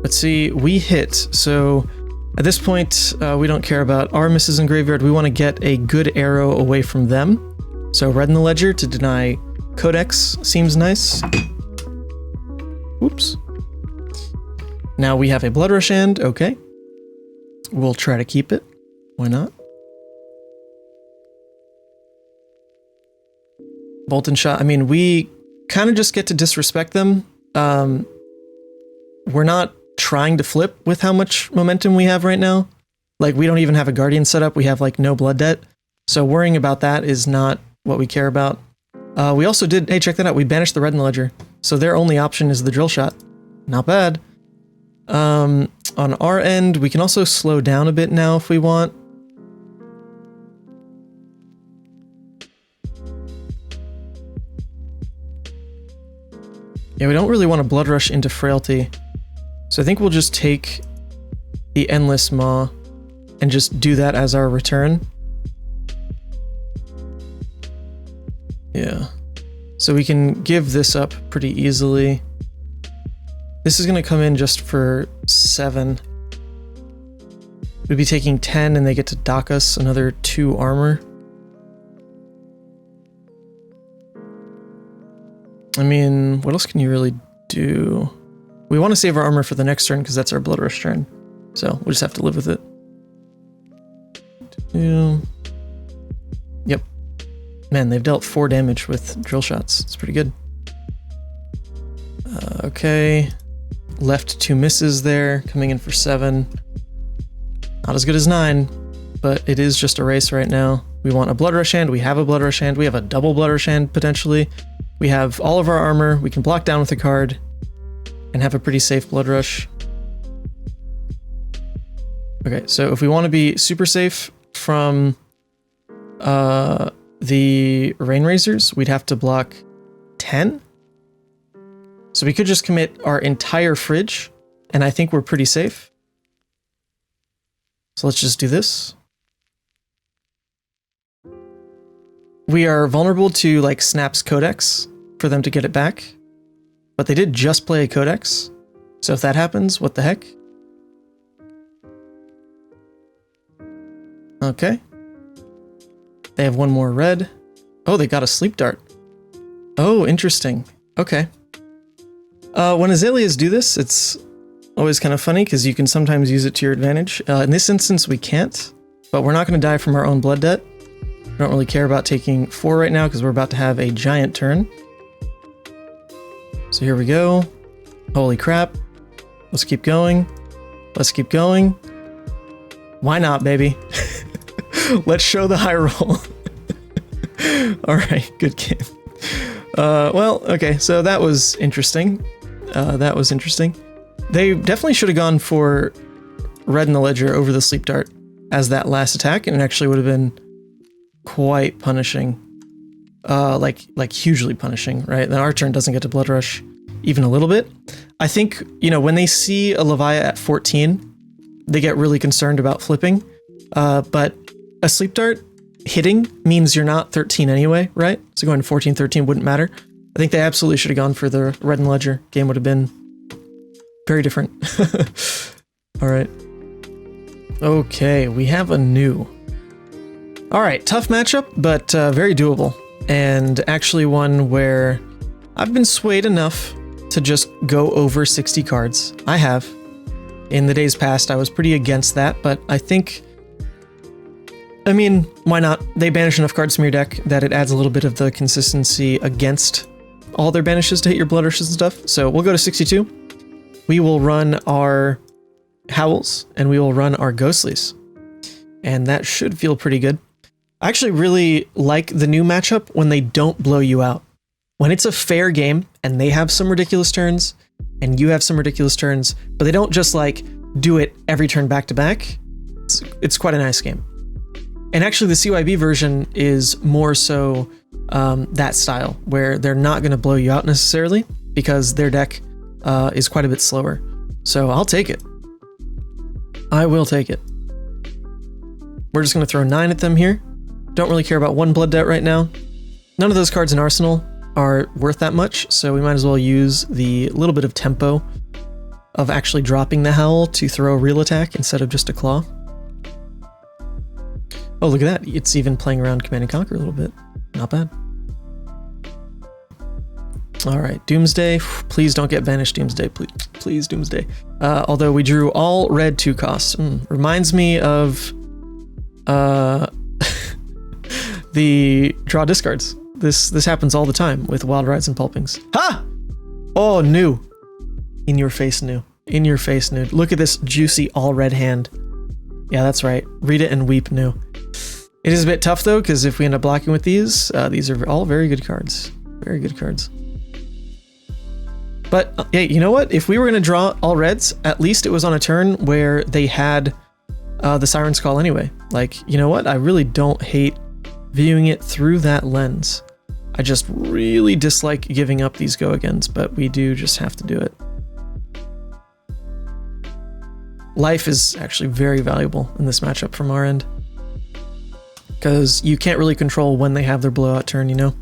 Let's see, we hit, so at this point we don't care about our misses in Graveyard, we want to get a good arrow away from them. So Red in the Ledger to deny Codex seems nice. Oops. Now we have a Bloodrush hand, okay. We'll try to keep it, why not? Boltyn shot, I mean, we kind of just get to disrespect them. We're not trying to flip with how much momentum we have right now. Like, we don't even have a Guardian set up, we have like no Blood Debt. So worrying about that is not what we care about. We also did, hey, check that out, we banished the Red in the Ledger. So their only option is the Drill Shot. Not bad. On our end, we can also slow down a bit now if we want. Yeah, we don't really want to Blood Rush into Frailty. So I think we'll just take the Endless Maw and just do that as our return. Yeah. So we can give this up pretty easily. This is going to come in just for 7. We'd be taking 10 and they get to dock us another 2 armor. I mean, what else can you really do? We want to save our armor for the next turn because that's our Bloodrush turn. So we'll just have to live with it. Yep. Man, they've dealt 4 damage with drill shots. It's pretty good. Okay. Left 2 misses there, coming in for 7. Not as good as 9, but it is just a race right now. We want a Bloodrush hand. We have a Bloodrush hand. We have a double Bloodrush hand, potentially. We have all of our armor. We can block down with a card and have a pretty safe Bloodrush. Okay, so if we want to be super safe from the Rain Razors, we'd have to block 10. So we could just commit our entire fridge, and I think we're pretty safe. So let's just do this. We are vulnerable to, like, Snap's Codex for them to get it back, but they did just play a Codex, so if that happens, what the heck? Okay. They have 1 more red. Oh, they got a Sleep Dart. Oh, interesting. Okay. When Azaleas do this, it's always kind of funny because you can sometimes use it to your advantage. In this instance, we can't, but we're not going to die from our own Blood Debt. We don't really care about taking 4 right now because we're about to have a giant turn. So here we go. Holy crap. Let's keep going. Let's keep going. Why not, baby? Let's show the high roll. Alright, good game. Well, okay, so that was interesting. They definitely should have gone for Red in the Ledger over the Sleep Dart as that last attack, and it actually would have been quite punishing. Like hugely punishing, right? Then our turn doesn't get to Bloodrush even a little bit. I think, you know, when they see a Levia at 14, they get really concerned about flipping. But a Sleep Dart hitting means you're not 13 anyway, right? So going to 14, 13 wouldn't matter. I think they absolutely should have gone for the Red and Ledger. Game would have been very different. All right. Okay, we have a new. All right, tough matchup, but very doable. And actually one where I've been swayed enough to just go over 60 cards. I have. In the days past, I was pretty against that, but I think, I mean, why not? They banish enough cards from your deck that it adds a little bit of the consistency against all their banishes to hit your Bloodrushes and stuff. So we'll go to 62. We will run our Howls, and we will run our Ghostlies. And that should feel pretty good. I actually really like the new matchup when they don't blow you out. When it's a fair game and they have some ridiculous turns and you have some ridiculous turns, but they don't just like do it every turn back to back. It's quite a nice game. And actually the CYB version is more so that style where they're not going to blow you out necessarily because their deck is quite a bit slower. So I'll take it. I will take it. We're just going to throw 9 at them here. Don't really care about 1 Blood Debt right now. None of those cards in Arsenal are worth that much, so we might as well use the little bit of tempo of actually dropping the Howl to throw a real attack instead of just a Claw. Oh, look at that. It's even playing around Command and Conquer a little bit. Not bad. All right, Doomsday. Please don't get banished, Doomsday. Please, Doomsday. Although we drew all red 2 costs. Reminds me of the draw discards. This happens all the time with Wild Rides and Pulpings. Ha! Oh, new. In your face, new. In your face, new. Look at this juicy all red hand. Yeah, that's right. Read it and weep, new. It is a bit tough though, because if we end up blocking with these are all very good cards. Very good cards. But hey, you know what? If we were going to draw all reds, at least it was on a turn where they had the Siren's Call anyway. Like, you know what? I really don't hate viewing it through that lens. I just really dislike giving up these go-agains, but we do just have to do it. Life is actually very valuable in this matchup from our end, because you can't really control when they have their blowout turn, you know?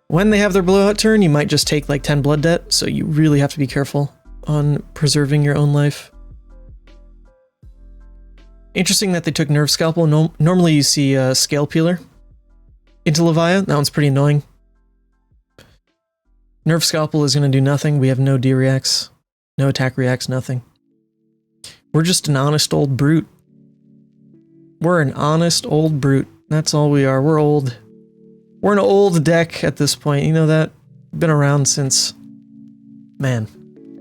When they have their blowout turn, you might just take like 10 Blood Debt, so you really have to be careful on preserving your own life. Interesting that they took Nerve Scalpel. Normally you see a Scale Peeler into Levia. That one's pretty annoying. Nerve Scalpel is going to do nothing. We have no D reacts, no attack reacts, nothing. We're just an honest old brute. We're an honest old brute. That's all we are. We're old. We're an old deck at this point. You know that? Been around since, man,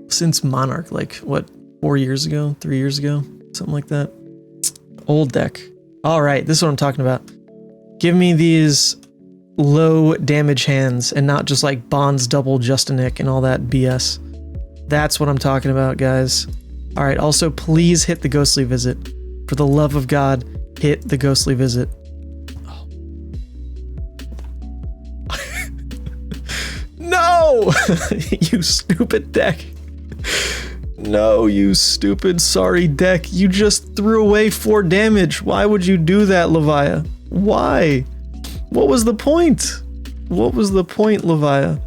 since Monarch, like what, 4 years ago, 3 years ago, something like that. Old deck. All right, this is what I'm talking about. Give me these low damage hands and not just like Bonds double Justinic and all that BS. That's what I'm talking about, guys. All right, also please hit the Ghostly Visit. For the love of God, hit the Ghostly Visit. Oh. No! You stupid deck. No, you stupid sorry deck. You just threw away 4 damage. Why would you do that, Levia? Why? What was the point? What was the point, Levia?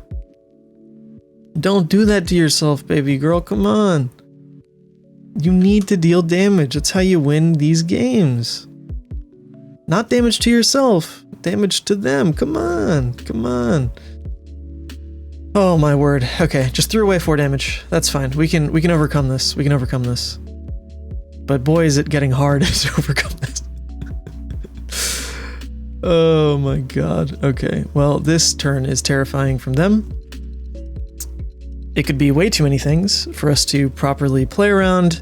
Don't do that to yourself, baby girl. Come on. You need to deal damage. That's how you win these games. Not damage to yourself. Damage to them. Come on. Come on. Oh my word. Okay, just threw away 4 damage. That's fine. We can overcome this. We can overcome this. But boy, is it getting hard to overcome this. Oh my god. Okay, well, this turn is terrifying from them. It could be way too many things for us to properly play around.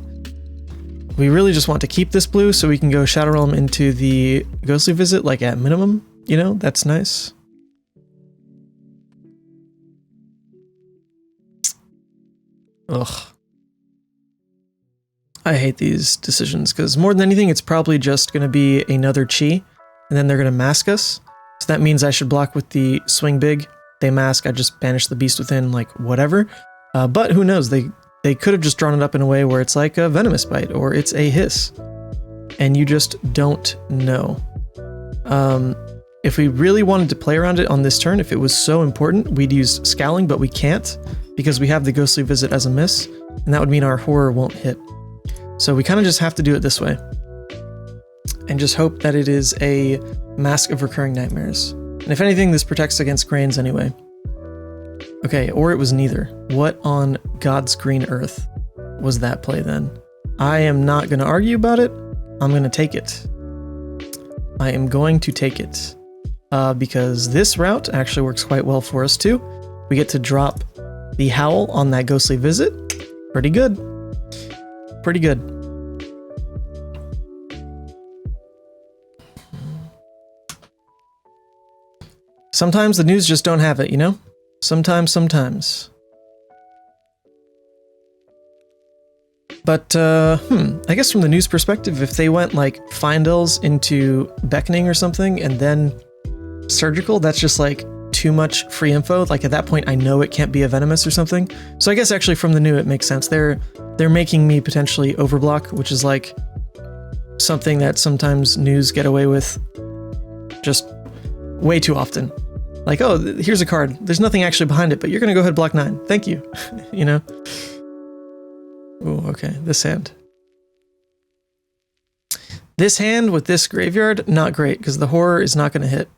We really just want to keep this blue so we can go Shadow Realm into the Ghostly Visit, like at minimum. You know, that's nice. Ugh. I hate these decisions, because more than anything, it's probably just going to be another chi, and then they're going to mask us. So that means I should block with the swing big. They mask, I just banish the beast within, like, whatever. But who knows, they could have just drawn it up in a way where it's like a venomous bite, or it's a hiss. And you just don't know. If we really wanted to play around it on this turn, if it was so important, we'd use Scowling, but we can't, because we have the Ghostly Visit as a miss, and that would mean our Horror won't hit. So we kind of just have to do it this way. And just hope that it is a Mask of Recurring Nightmares. And if anything, this protects against Grains anyway. Okay, or it was neither. What on God's green earth was that play then? I am not going to argue about it. I'm going to take it. I am going to take it. Because this route actually works quite well for us too. We get to drop the Howl on that Ghostly Visit. Pretty good. Pretty good. Sometimes the news just don't have it, you know? Sometimes. But, I guess from the news perspective, if they went like Findels into Beckoning or something, and then Surgical, that's just like too much free info. Like at that point, I know it can't be a Venomous or something. So I guess actually from the new, it makes sense. They're making me potentially overblock, which is like something that sometimes news get away with just way too often. Like, oh, here's a card. There's nothing actually behind it, but you're going to go ahead and block 9. Thank you. You know? Oh, okay. This hand. This hand with this graveyard, not great, because the Horror is not going to hit.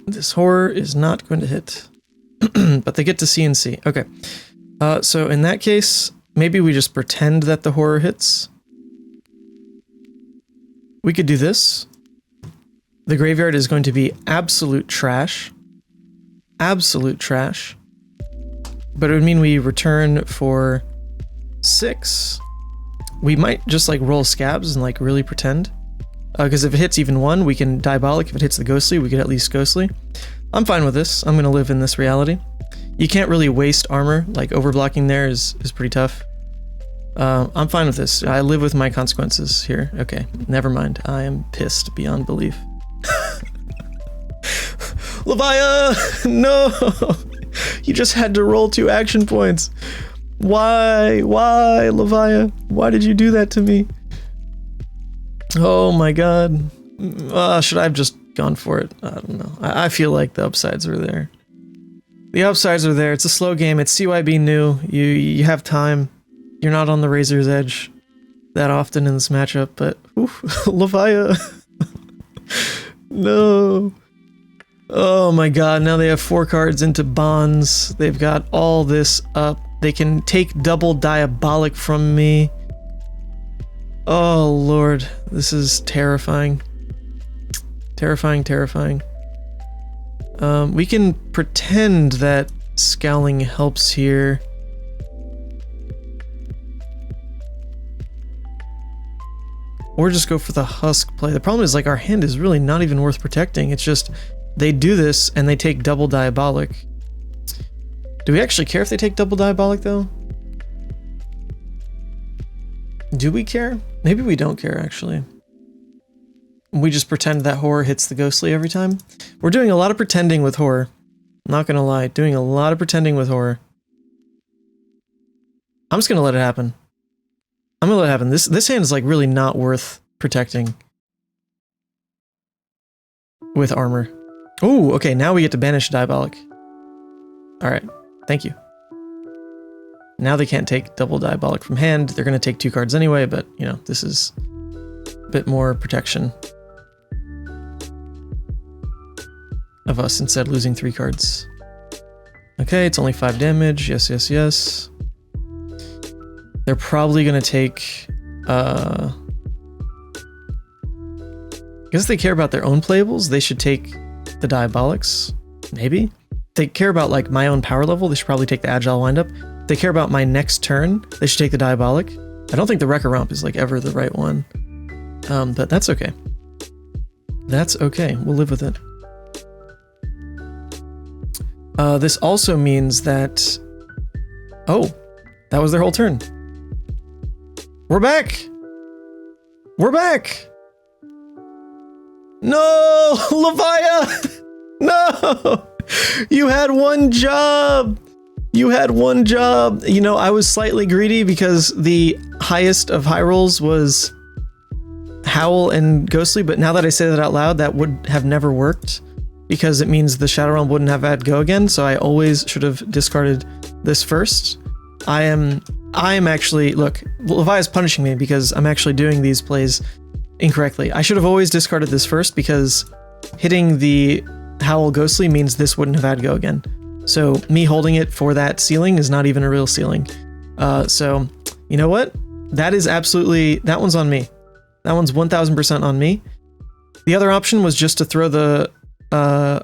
This Horror is not going to hit. But they get to CNC. Okay. So in that case, maybe we just pretend that the Horror hits. We could do this. The graveyard is going to be absolute trash. Absolute trash. But it would mean we return for 6. We might just like roll Scabs and like really pretend. Because if it hits even 1, we can Diabolic. If it hits the Ghostly, we get at least Ghostly. I'm fine with this. I'm going to live in this reality. You can't really waste armor. Like overblocking there is pretty tough. I'm fine with this. I live with my consequences here. Okay, never mind. I am pissed beyond belief. Levia! No! You just had to roll 2 action points. Why? Why, Levia? Why did you do that to me? Oh my god. Should I have just gone for it? I don't know. I feel like the upsides are there. The upsides are there. It's a slow game. It's CYB new. You have time. You're not on the razor's edge that often in this matchup, but oof, Levia. No. Oh my god, now they have 4 cards into Bonds. They've got all this up. They can take double Diabolic from me. Oh lord, this is terrifying. Terrifying. We can pretend that Scowling helps here. Or just go for the Husk play. The problem is like our hand is really not even worth protecting. It's just they do this and they take double Diabolic. Do we actually care if they take double Diabolic though? Do we care? Maybe we don't care actually. We just pretend that Horror hits the Ghostly every time. We're doing a lot of pretending with Horror. I'm not gonna lie, doing a lot of pretending with Horror. I'm just gonna let it happen. I'm gonna let it happen. This hand is like really not worth protecting with armor. Oh, okay, now we get to banish Diabolic. Alright, thank you. Now they can't take double Diabolic from hand. They're gonna take 2 cards anyway, but you know, this is a bit more protection of us instead of losing 3 cards. Okay, it's only 5 damage. Yes. They're probably gonna take I guess they care about their own playables. They should take the Diabolics, maybe. If they care about like my own power level, they should probably take the Agile Windup. If they care about my next turn, they should take the Diabolic. I don't think the Wrecker Romp is like ever the right one. But that's okay. That's okay. We'll live with it. This also means that Oh, that was their whole turn. We're back. We're back. No, Levia. No, you had one job. You had one job. You know, I was slightly greedy because the highest of high rolls was Howl and Ghostly, but now that I say that out loud, that would have never worked because it means the Shadow Realm wouldn't have had go again, so I always should have discarded this first. I am actually, look, Levia's punishing me because I'm actually doing these plays incorrectly. I should have always discarded this first because hitting the Howl Ghostly means this wouldn't have had go again. So me holding it for that ceiling is not even a real ceiling. So you know what? That is absolutely, that one's on me. That one's 1000% on me. The other option was just to throw the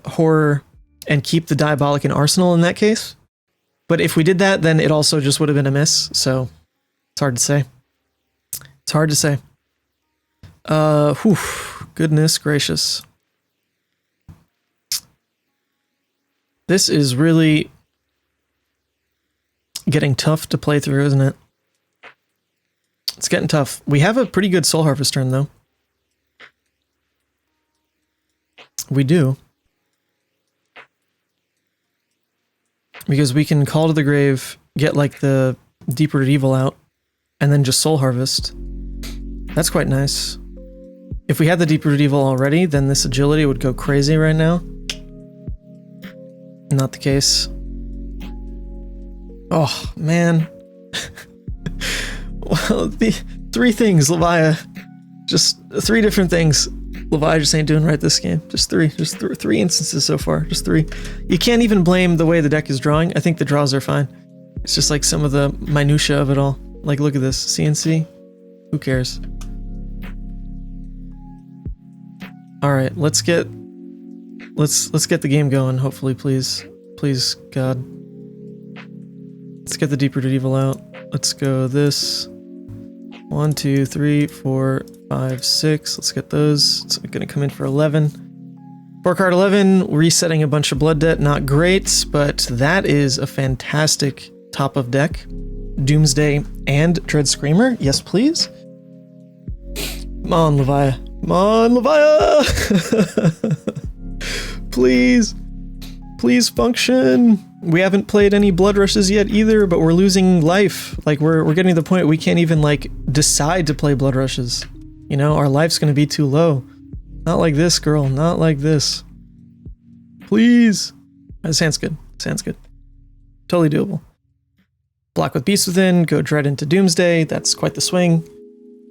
horror and keep the diabolic in arsenal in that case. But if we did that, then it also just would have been a miss. So it's hard to say. It's hard to say. Whew, goodness gracious. This is really getting tough to play through, isn't it? It's getting tough. We have a pretty good Soul Harvest turn, though. We do. Because we can Call to the Grave, get like the Deep-Rooted Evil out, and then just Soul Harvest. That's quite nice. If we had the Deep-Rooted Evil already, then this agility would go crazy right now. Not the case. Oh, man. Well, the three things, Levia. Just three different things. Levia just ain't doing right this game. Just three. Just three instances so far. Just three. You can't even blame the way the deck is drawing. I think the draws are fine. It's just like some of the minutia of it all. Like, look at this. CNC. Who cares? Alright, let's get the game going, hopefully, please. Please, God. Let's get the Deep-Rooted Evil out. Let's go this. 1, 2, 3, 4, 5, 6. Let's get those. It's gonna come in for 11. 4-card 11, resetting a bunch of blood debt. Not great, but that is a fantastic top of deck. Doomsday and Dread Screamer. Yes, please. Come on, Levia. Come on, Levia! Please. Please function. We haven't played any blood rushes yet either, but we're losing life. Like, we're getting to the point we can't even, like, decide to play blood rushes. You know, our life's gonna be too low. Not like this, girl. Not like this. Please. That sounds good. Sounds good. Totally doable. Block with Beast Within, go Dread into Doomsday. That's quite the swing.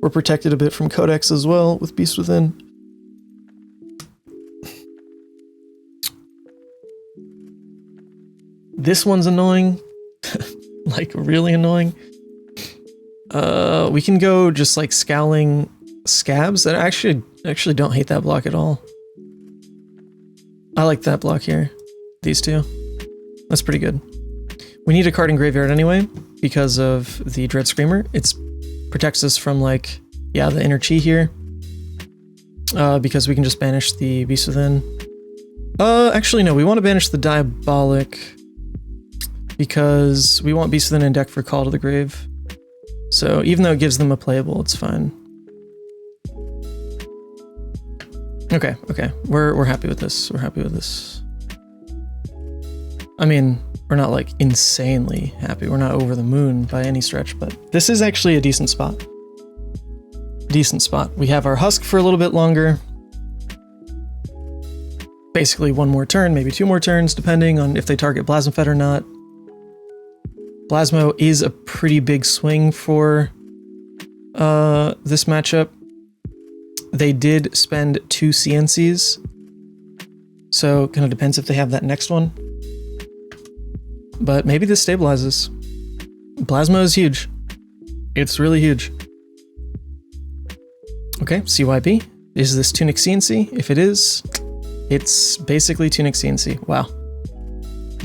We're protected a bit from Codex as well with Beast Within. This one's annoying. Like, really annoying. We can go just like Scowling Scabs. I actually don't hate that block at all. I like that block here. These two. That's pretty good. We need a card in Graveyard anyway, because of the Dread Screamer. It protects us from, like, yeah, the inner chi here. Because we can just banish the Beast Within. Actually, no, we want to banish the Diabolic, because we want Beast Within in deck for Call to the Grave. So even though it gives them a playable, it's fine. Okay, okay. We're happy with this. We're happy with this. I mean, we're not like insanely happy. We're not over the moon by any stretch, but this is actually a decent spot. Decent spot. We have our Husk for a little bit longer. Basically one more turn, maybe 2 more turns, depending on if they target Plasmafed or not. Plasmo is a pretty big swing for this matchup. They did spend 2 CNCs, so kind of depends if they have that next one. But maybe this stabilizes. Plasmo is huge. It's really huge. Okay, CYP. Is this Tunic CNC? If it is, it's basically Tunic CNC. Wow.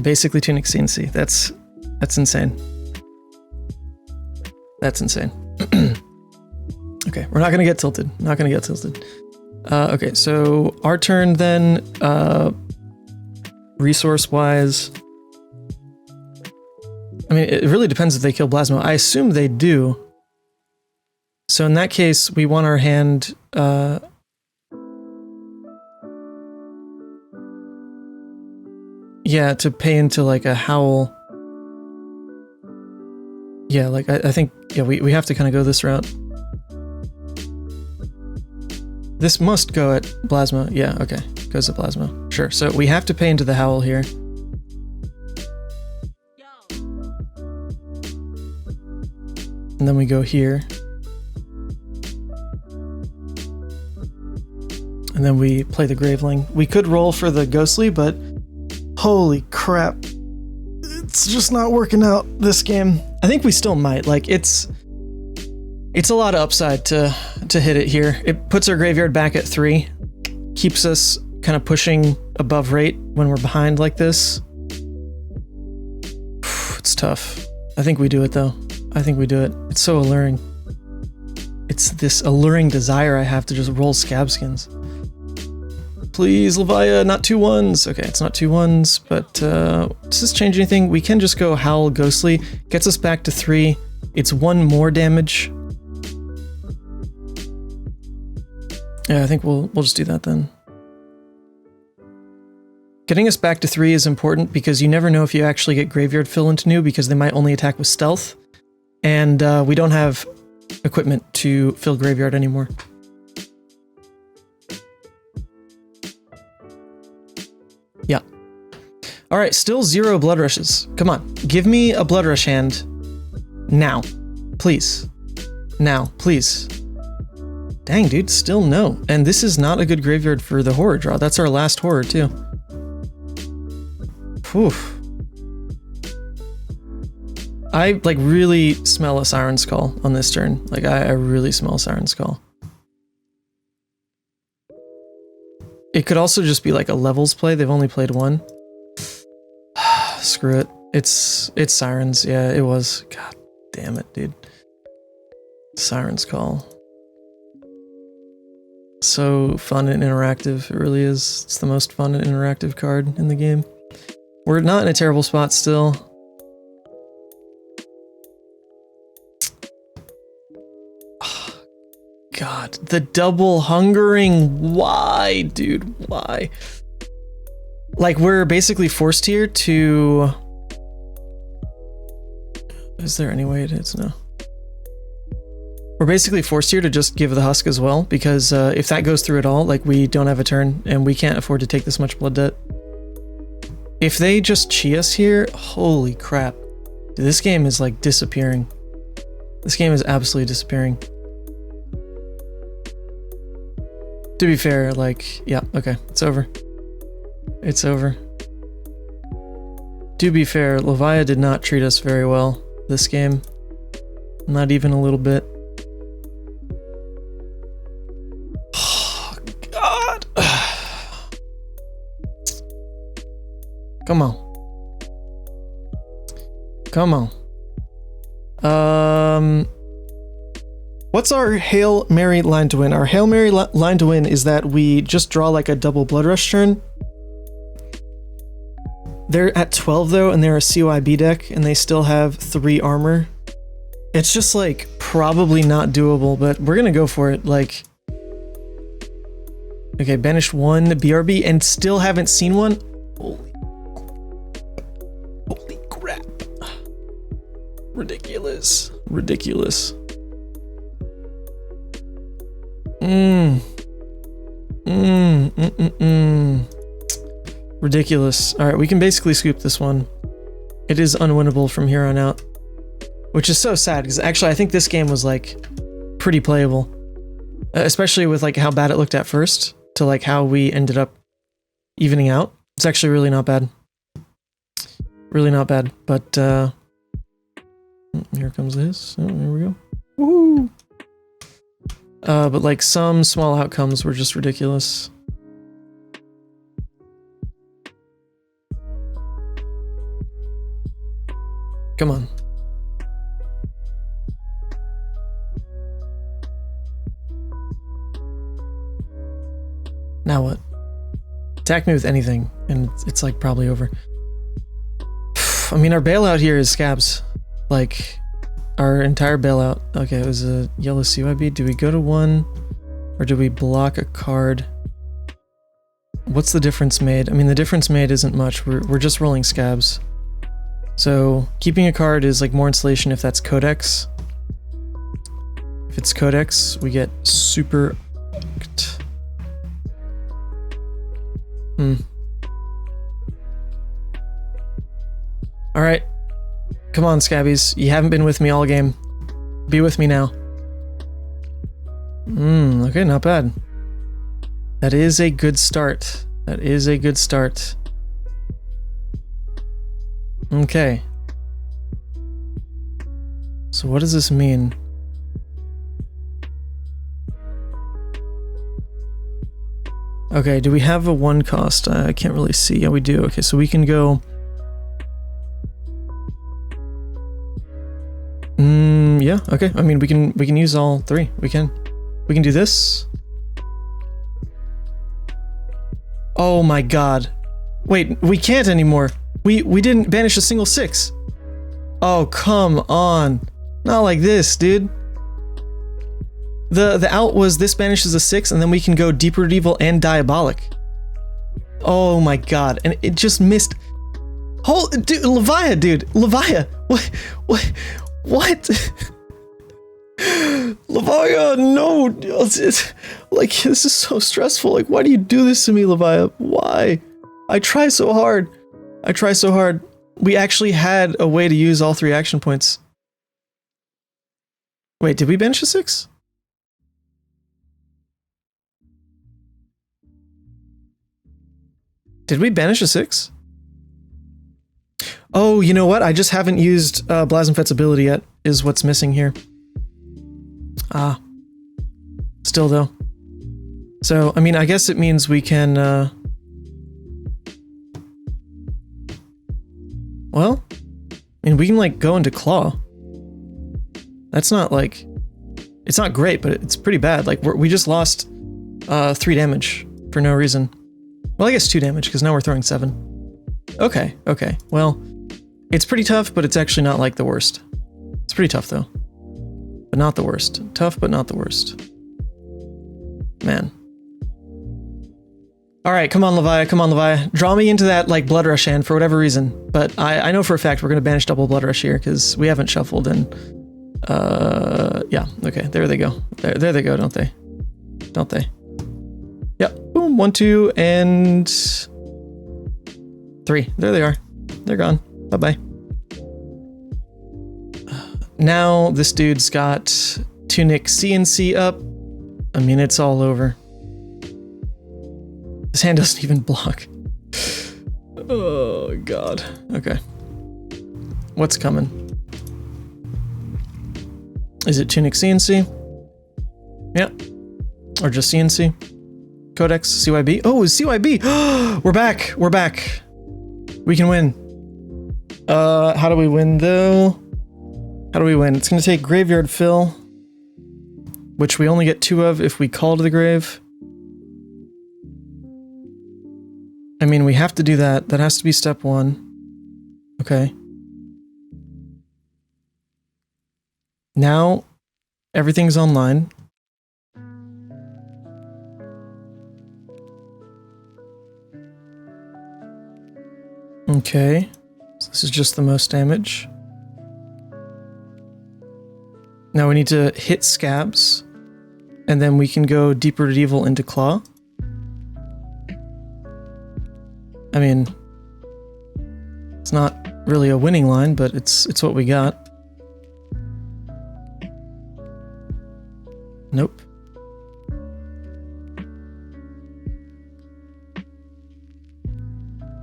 Basically Tunic CNC. That's insane. That's insane. Okay, we're not gonna get tilted. Not gonna get tilted. Okay, so our turn then, resource-wise, I mean, it really depends if they kill Blasmo. I assume they do. So in that case, we want our hand... yeah, to pay into like a howl. Yeah, like I think, yeah, we have to kind of go this route. This must go at Blasmo. Yeah, okay. Goes at Blasmo. Sure. So we have to pay into the howl here. And then we go here. And then we play the Graveling. We could roll for the Ghostly, but holy crap. It's just not working out this game. I think we still might. Like, it's a lot of upside to hit it here. It puts our graveyard back at 3. Keeps us kind of pushing above rate when we're behind like this. It's tough. I think we do it though. I think we do it. It's so alluring. It's this alluring desire I have to just roll Scab Skins. Please, Levia, not 2 1s. Okay, it's not 2 1s, but does this change anything? We can just go Howl Ghostly. Gets us back to 3. It's 1 more damage. Yeah, I think we'll just do that then. Getting us back to 3 is important because you never know if you actually get Graveyard Fill into new because they might only attack with Stealth. And we don't have equipment to fill Graveyard anymore. Yeah. Alright, still 0 Bloodrushes. Come on, give me a Bloodrush hand. Now. Please. Now, please. Dang, dude, still no. And this is not a good graveyard for the horror draw. That's our last horror, too. Oof. I, like, really smell a Siren's Call on this turn. Like, I really smell Siren's Call. It could also just be, like, a levels play. They've only played 1. Screw it. It's Sirens. Yeah, it was. God damn it, dude. Siren's Call. So fun and interactive. It really is. It's the most fun and interactive card in the game. We're not in a terrible spot still. Oh, God, the double hungering. Why, dude? Why? Like, we're basically forced here to... Is there any way it is? No. We're basically forced here to just give the Husk as well, because if that goes through at all, like, we don't have a turn, and we can't afford to take this much blood debt. If they just Chi us here, holy crap. Dude, this game is, like, disappearing. This game is absolutely disappearing. To be fair, like, yeah, okay, it's over. It's over. To be fair, Levia did not treat us very well this game. Not even a little bit. Come on. Come on. What's our Hail Mary line to win? Our Hail Mary line to win is that we just draw like a double Bloodrush turn. They're at 12 though, and they're a COIB deck, and they still have 3 armor. It's just like probably not doable, but we're gonna go for it. Like, okay, banished 1 BRB and still haven't seen one. Holy crap. Ridiculous. Ridiculous. Ridiculous. Alright, we can basically scoop this one. It is unwinnable from here on out. Which is so sad, because actually I think this game was, like, pretty playable. Especially with, like, how bad it looked at first, to, like, how we ended up evening out. It's actually really not bad. Really not bad, but, here comes this. Oh, here we go. Woohoo! But, like, some small outcomes were just ridiculous. Come on. Now what? Attack me with anything, and it's like probably over. I mean, our bailout here is scabs. Like, our entire bailout. Okay, it was a yellow CYB. Do we go to 1? Or do we block a card? What's the difference made? I mean, the difference made isn't much. We're just rolling scabs. So, keeping a card is like more insulation if that's Codex. If it's Codex, we get super... Alright. Come on, Scabbies. You haven't been with me all game. Be with me now. Okay, not bad. That is a good start. That is a good start. Okay. So what does this mean? Okay, do we have a 1 cost? I can't really see. Yeah, we do. Okay, so we can go... yeah, okay. I mean, we can use all 3. We can do this. Oh my god. Wait, we can't anymore. We didn't banish a single 6. Oh, come on. Not like this, dude. The out was this banishes a 6, and then we can go Deep-Rooted Evil and Diabolic. Oh my god, and it just missed. Oh, dude, Levia, dude, Levia. What? Levia, no. Like, this is so stressful. Like, why do you do this to me, Levia? Why? I try so hard. I try so hard. We actually had a way to use all 3 action points. Wait, did we banish a 6? Did we banish a 6? Oh, you know what? I just haven't used Blasphemfet's ability yet, is what's missing here. Ah. Still, though. So, I mean, I guess it means we can, well, I mean, we can, like, go into Claw. That's not, like... It's not great, but it's pretty bad. Like, we just lost 3 damage for no reason. Well, I guess 2 damage, because now we're throwing 7. Okay, okay. Well, it's pretty tough, but it's actually not, like, the worst. It's pretty tough, though. But not the worst. Tough, but not the worst. Man. Alright, come on, Levia, come on, Levia. Draw me into that, like, Bloodrush hand for whatever reason. But I know for a fact we're going to banish double Bloodrush here, because we haven't shuffled, and... yeah, okay, there they go. There they go, don't they? Don't they? Yep, boom, 1, 2, and... 3. There they are. They're gone. Bye-bye. Now this dude's got Tunic CNC up. I mean, it's all over. This hand doesn't even block. Oh, God. Okay. What's coming? Is it Tunic CNC? Yeah. Or just CNC? Codex, CYB? Oh, it's CYB! We're back! We're back! We can win. How do we win, though? How do we win? It's gonna take Graveyard Fill, which we only get 2 of if we call to the grave. I mean, we have to do that. That has to be step 1. Okay. Now, everything's online. Okay. So this is just the most damage. Now we need to hit Scabs, and then we can go Deep-Rooted Evil into Claw. I mean, it's not really a winning line, but it's what we got. Nope.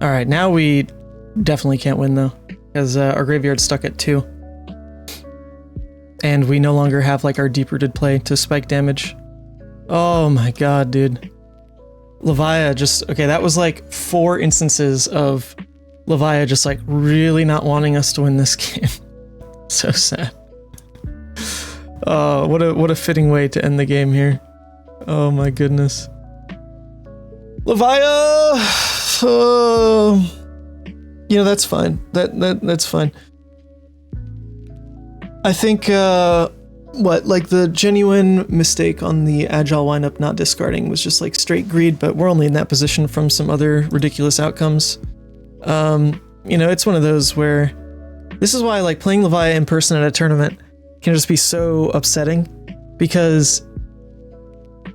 Alright, now we definitely can't win though, because our graveyard's stuck at 2. And we no longer have like our deep-rooted play to spike damage. Oh my god, dude. Levia just... Okay, that was like 4 instances of Levia just like really not wanting us to win this game. So sad. Oh, what a fitting way to end the game here. Oh my goodness. Levia! You know, that's fine. That's fine. I think, like the genuine mistake on the Agile windup not discarding was just like straight greed, but we're only in that position from some other ridiculous outcomes. You know, it's one of those where this is why like playing Levia in person at a tournament can just be so upsetting, because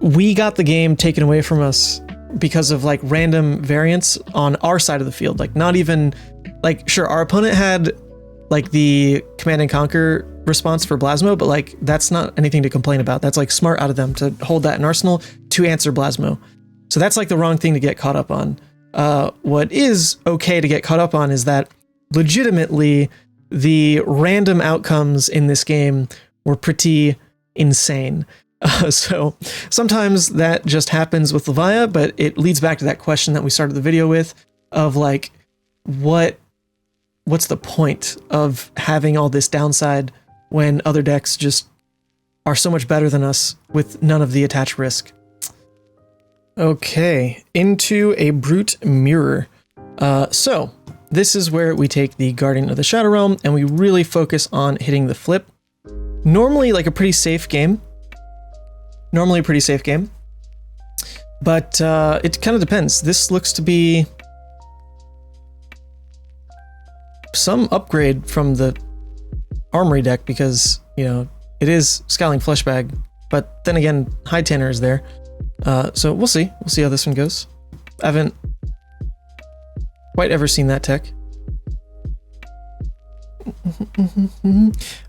we got the game taken away from us because of like random variants on our side of the field. Like not even like, sure, our opponent had like the Command and Conquer response for Blasmo, but like that's not anything to complain about. That's like smart out of them to hold that in Arsenal to answer Blasmo. So that's like the wrong thing to get caught up on. What is okay to get caught up on is that legitimately the random outcomes in this game were pretty insane. So sometimes that just happens with Levia, but it leads back to that question that we started the video with of like, what's the point of having all this downside when other decks just are so much better than us with none of the attached risk? Okay, into a Brute Mirror. So this is where we take the Guardian of the Shadow Realm and we really focus on hitting the flip. Normally like a pretty safe game. But it kind of depends. This looks to be some upgrade from the Armory deck because, you know, it is Scowling Fleshbag, but then again, High Tanner is there. So we'll see. We'll see how this one goes. I haven't quite ever seen that tech.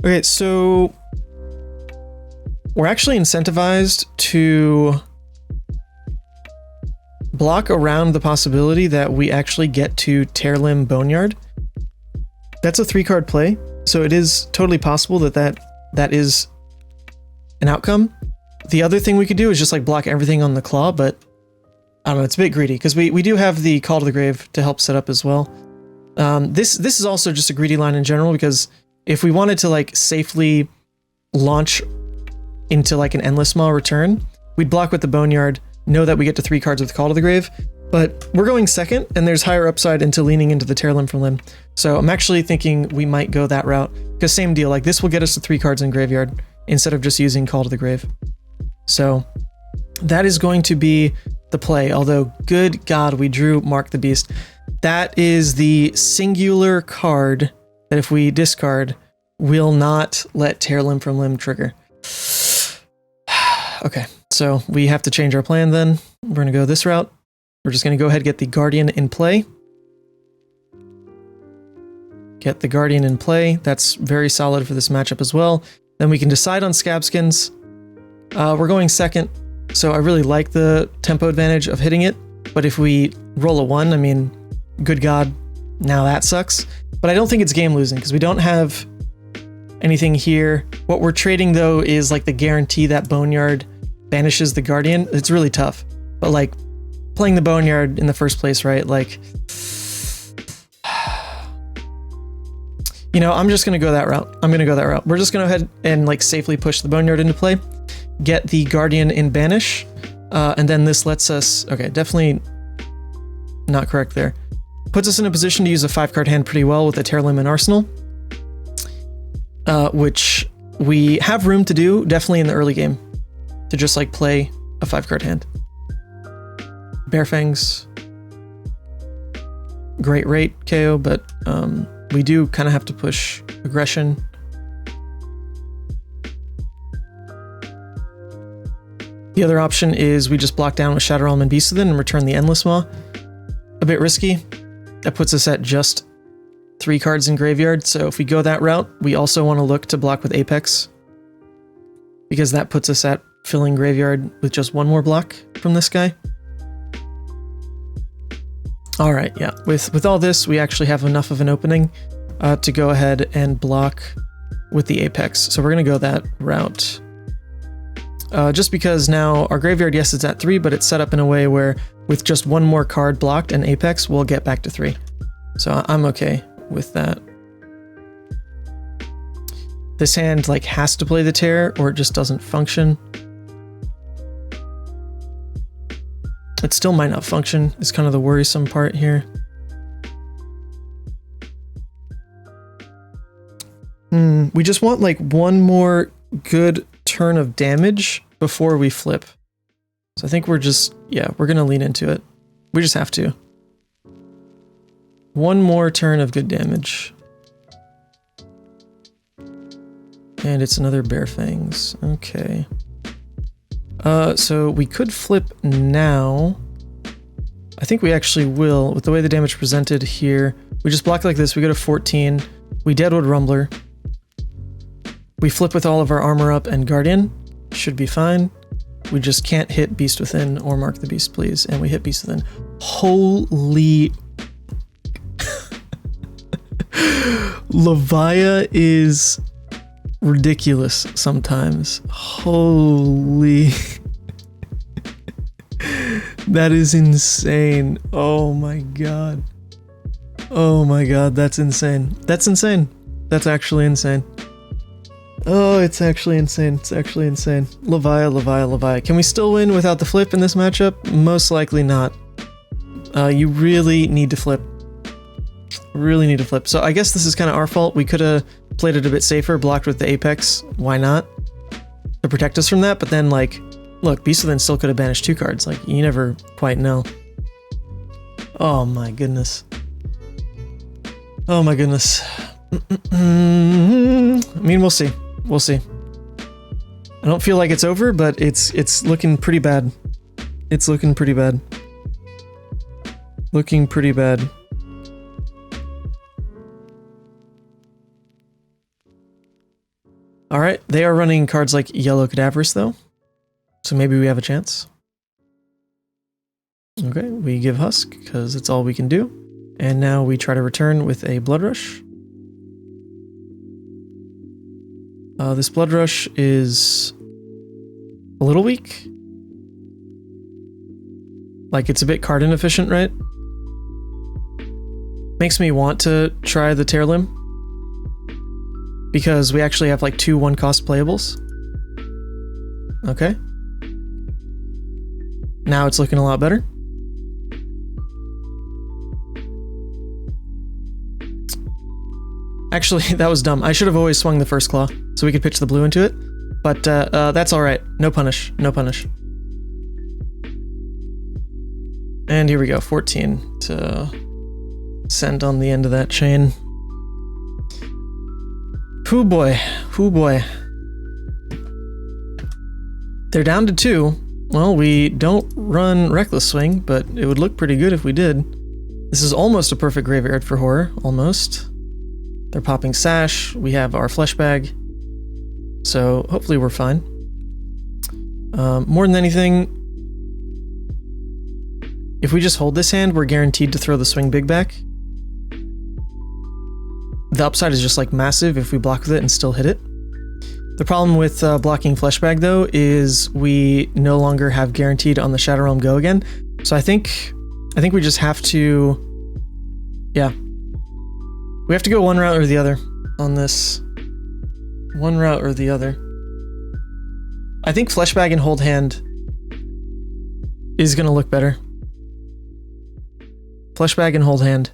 Okay, so we're actually incentivized to block around the possibility that we actually get to Tearlimb Boneyard. That's a 3-card play, so it is totally possible that is an outcome. The other thing we could do is just like block everything on the claw, but I don't know, it's a bit greedy because we do have the Call to the Grave to help set up as well. This is also just a greedy line in general, because if we wanted to like safely launch into like an Endless Maw return, we'd block with the Boneyard, know that we get to 3 cards with Call to the Grave, but we're going second and there's higher upside into leaning into the Tearlimb from Limb. So I'm actually thinking we might go that route, because same deal, like this will get us to 3 cards in Graveyard instead of just using Call to the Grave. So that is going to be the play, although good God, we drew Mark the Beast. That is the singular card that if we discard, will not let Tearlimb from Limb trigger. Okay, so we have to change our plan then. We're going to go this route. We're just going to go ahead and get the Guardian in play. Get the Guardian in play. That's very solid for this matchup as well. Then we can decide on Scab Skins. We're going second, so I really like the tempo advantage of hitting it. But if we roll a 1, I mean, good God, now that sucks. But I don't think it's game losing because we don't have anything here. What we're trading though is like the guarantee that Boneyard banishes the Guardian. It's really tough. But like playing the Boneyard in the first place, right? Like, you know, I'm just going to go that route. We're just going to go ahead and like safely push the Boneyard into play, get the Guardian in banish, and then this lets us, okay, definitely not correct there. Puts us in a position to use a 5-card hand pretty well with a Tearlimb in Arsenal, which we have room to do definitely in the early game to just like play a 5-card hand. Bear Fangs, great rate Kayo, but we do kind of have to push aggression. The other option is we just block down with Shadow Realm and Beast Within and return the Endless Maw. A bit risky. That puts us at just 3 cards in Graveyard, so if we go that route, we also want to look to block with Apex, because that puts us at filling Graveyard with just 1 more block from this guy. Alright, yeah, with all this, we actually have enough of an opening to go ahead and block with the Apex, so we're going to go that route. Just because now our Graveyard, yes, it's at 3, but it's set up in a way where with just 1 more card blocked and Apex, we'll get back to 3. So I'm okay with that. This hand like has to play the Tear or it just doesn't function. It still might not function, is kind of the worrisome part here. We just want like one more good turn of damage before we flip. So I think we're just, yeah, we're going to lean into it. We just have to. One more turn of good damage. And it's another Bear Fangs. Okay. So we could flip now. I think we actually will. With the way the damage presented here, we just block like this. We go to 14. We Deadwood Rumbler. We flip with all of our armor up and Guardian. Should be fine. We just can't hit Beast Within or Mark the Beast, please. And we hit Beast Within. Holy... Levia is ridiculous sometimes. Holy... That is insane. Oh my god. Oh my god, that's insane. That's insane. That's actually insane. Oh, it's actually insane. It's actually insane. Levia, Levia, Levia. Can we still win without the flip in this matchup? Most likely not. You really need to flip. Really need to flip. So I guess this is kind of our fault. We could have played it a bit safer, blocked with the Apex. Why not? To protect us from that, but then like, look, Beast Within still could have banished 2 cards. Like, you never quite know. Oh my goodness. Oh my goodness. I mean, we'll see. We'll see. I don't feel like it's over, but it's looking pretty bad. It's looking pretty bad. Looking pretty bad. Alright, they are running cards like Yellow Cadaverous though. So maybe we have a chance. Okay, we give Husk, because it's all we can do. And now we try to return with a Bloodrush. This Bloodrush is a little weak. Like, it's a bit card inefficient, right? Makes me want to try the Tear Limb. Because we actually have like 2 1-cost playables. Okay. Now it's looking a lot better. Actually, that was dumb. I should have always swung the first claw, so we could pitch the blue into it. But that's alright. No punish. No punish. And here we go. 14 to send on the end of that chain. Hoo boy. Hoo boy. They're down to 2. Well, we don't run Reckless Swing, but it would look pretty good if we did. This is almost a perfect graveyard for horror. Almost. They're popping Sash. We have our Flesh Bag. So hopefully we're fine. More than anything, if we just hold this hand, we're guaranteed to throw the Swing Big back. The upside is just like massive if we block with it and still hit it. The problem with blocking Flesh Bag though is we no longer have guaranteed on the Shadow Realm go again. So I think we just have to, yeah. We have to go one route or the other on this. One route or the other. I think Flesh Bag and Hold Hand is going to look better. Flesh Bag and Hold Hand.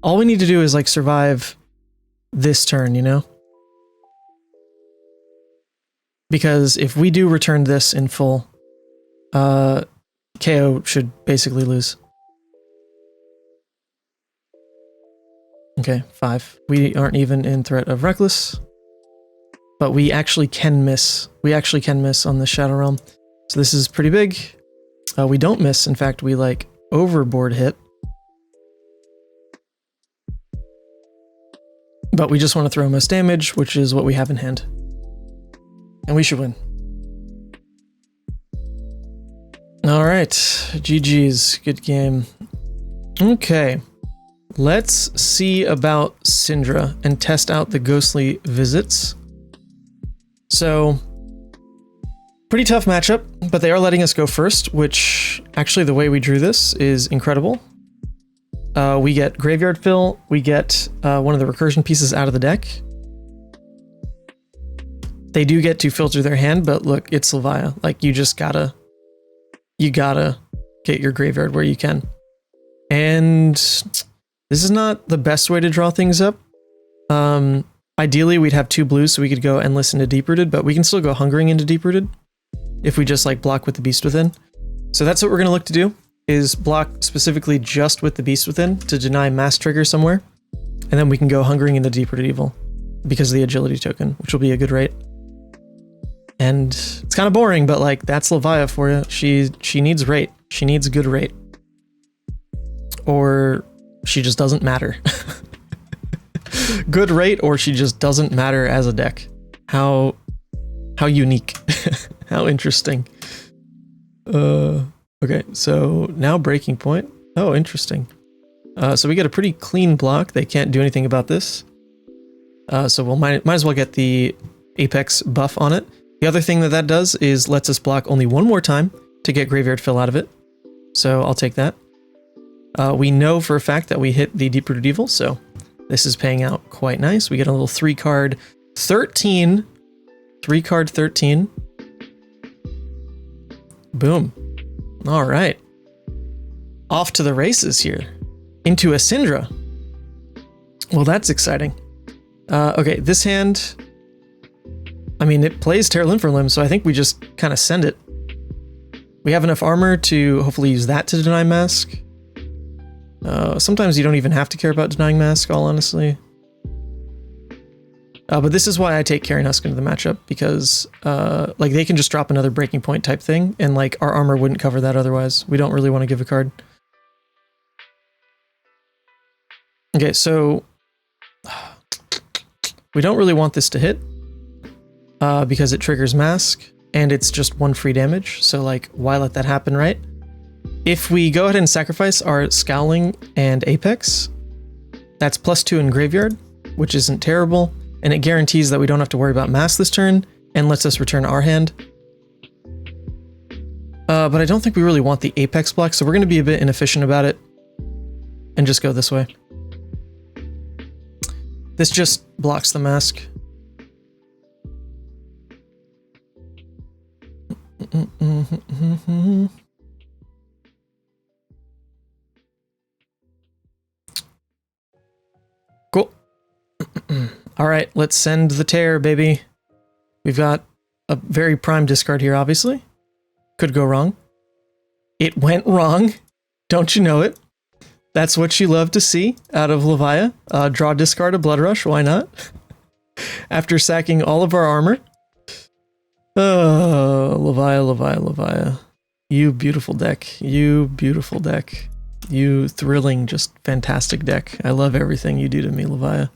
All we need to do is like survive this turn, you know? Because if we do return this in full, Kayo should basically lose. Okay, 5. We aren't even in threat of Reckless. But we actually can miss. We actually can miss on the Shadow Realm. So this is pretty big. We don't miss. In fact, we like overboard hit. But we just want to throw most damage, which is what we have in hand. And we should win. Alright, GG's. Good game. Okay. Let's see about Cindra and test out the ghostly visits. So, pretty tough matchup, but they are letting us go first, which actually the way we drew this is incredible. We get Graveyard Fill, we get one of the recursion pieces out of the deck. They do get to filter their hand, but look, it's Levia. Like, you just gotta get your graveyard where you can. And this is not the best way to draw things up. Ideally, we'd have 2 blues so we could go Endless into Deep-Rooted, but we can still go Hungering into Deep-Rooted if we just like block with the Beast Within. So that's what we're going to look to do, is block specifically just with the Beast Within to deny Mass Trigger somewhere. And then we can go Hungering into Deep-Rooted Evil because of the Agility token, which will be a good rate. And it's kind of boring, but like that's Levia for you. She needs rate. She needs a good rate. Or she just doesn't matter. Good rate, or she just doesn't matter as a deck. How unique. How interesting. Okay, so now Breaking Point. Oh, interesting. So we get a pretty clean block. They can't do anything about this. So we'll might as well get the Apex buff on it. The other thing that does is lets us block only one more time to get Graveyard Fill out of it. So I'll take that. We know for a fact that we hit the Deep-Rooted Evil, so this is paying out quite nice. We get a little 3-card 13. 3-card 13. Boom. All right. Off to the races here. Into a Cindra. Well, that's exciting. Okay, this hand... I mean, it plays Terra Limb for Limb, so I think we just kind of send it. We have enough armor to hopefully use that to deny Mask. Sometimes you don't even have to care about denying Mask, all honestly. But this is why I take Carrying Husk into the matchup, because like they can just drop another Breaking Point type thing, and like our armor wouldn't cover that otherwise. We don't really want to give a card. Okay, so we don't really want this to hit because it triggers Mask, and it's just 1 free damage. So like, why let that happen, right? If we go ahead and sacrifice our Scowling and Apex, that's +2 in Graveyard, which isn't terrible, and it guarantees that we don't have to worry about Mask this turn, and lets us return our hand. But I don't think we really want the Apex block, so we're going to be a bit inefficient about it, and just go this way. This just blocks the Mask. Cool. All right, let's send the tear, baby. We've got a very prime discard here, obviously. Could go wrong. It went wrong. Don't you know it? That's what you love to see out of Levia. Draw, discard a Bloodrush, why not? After sacking all of our armor. Oh, Levia, Levia, Levia. You beautiful deck. You beautiful deck. You thrilling, just fantastic deck. I love everything you do to me, Levia.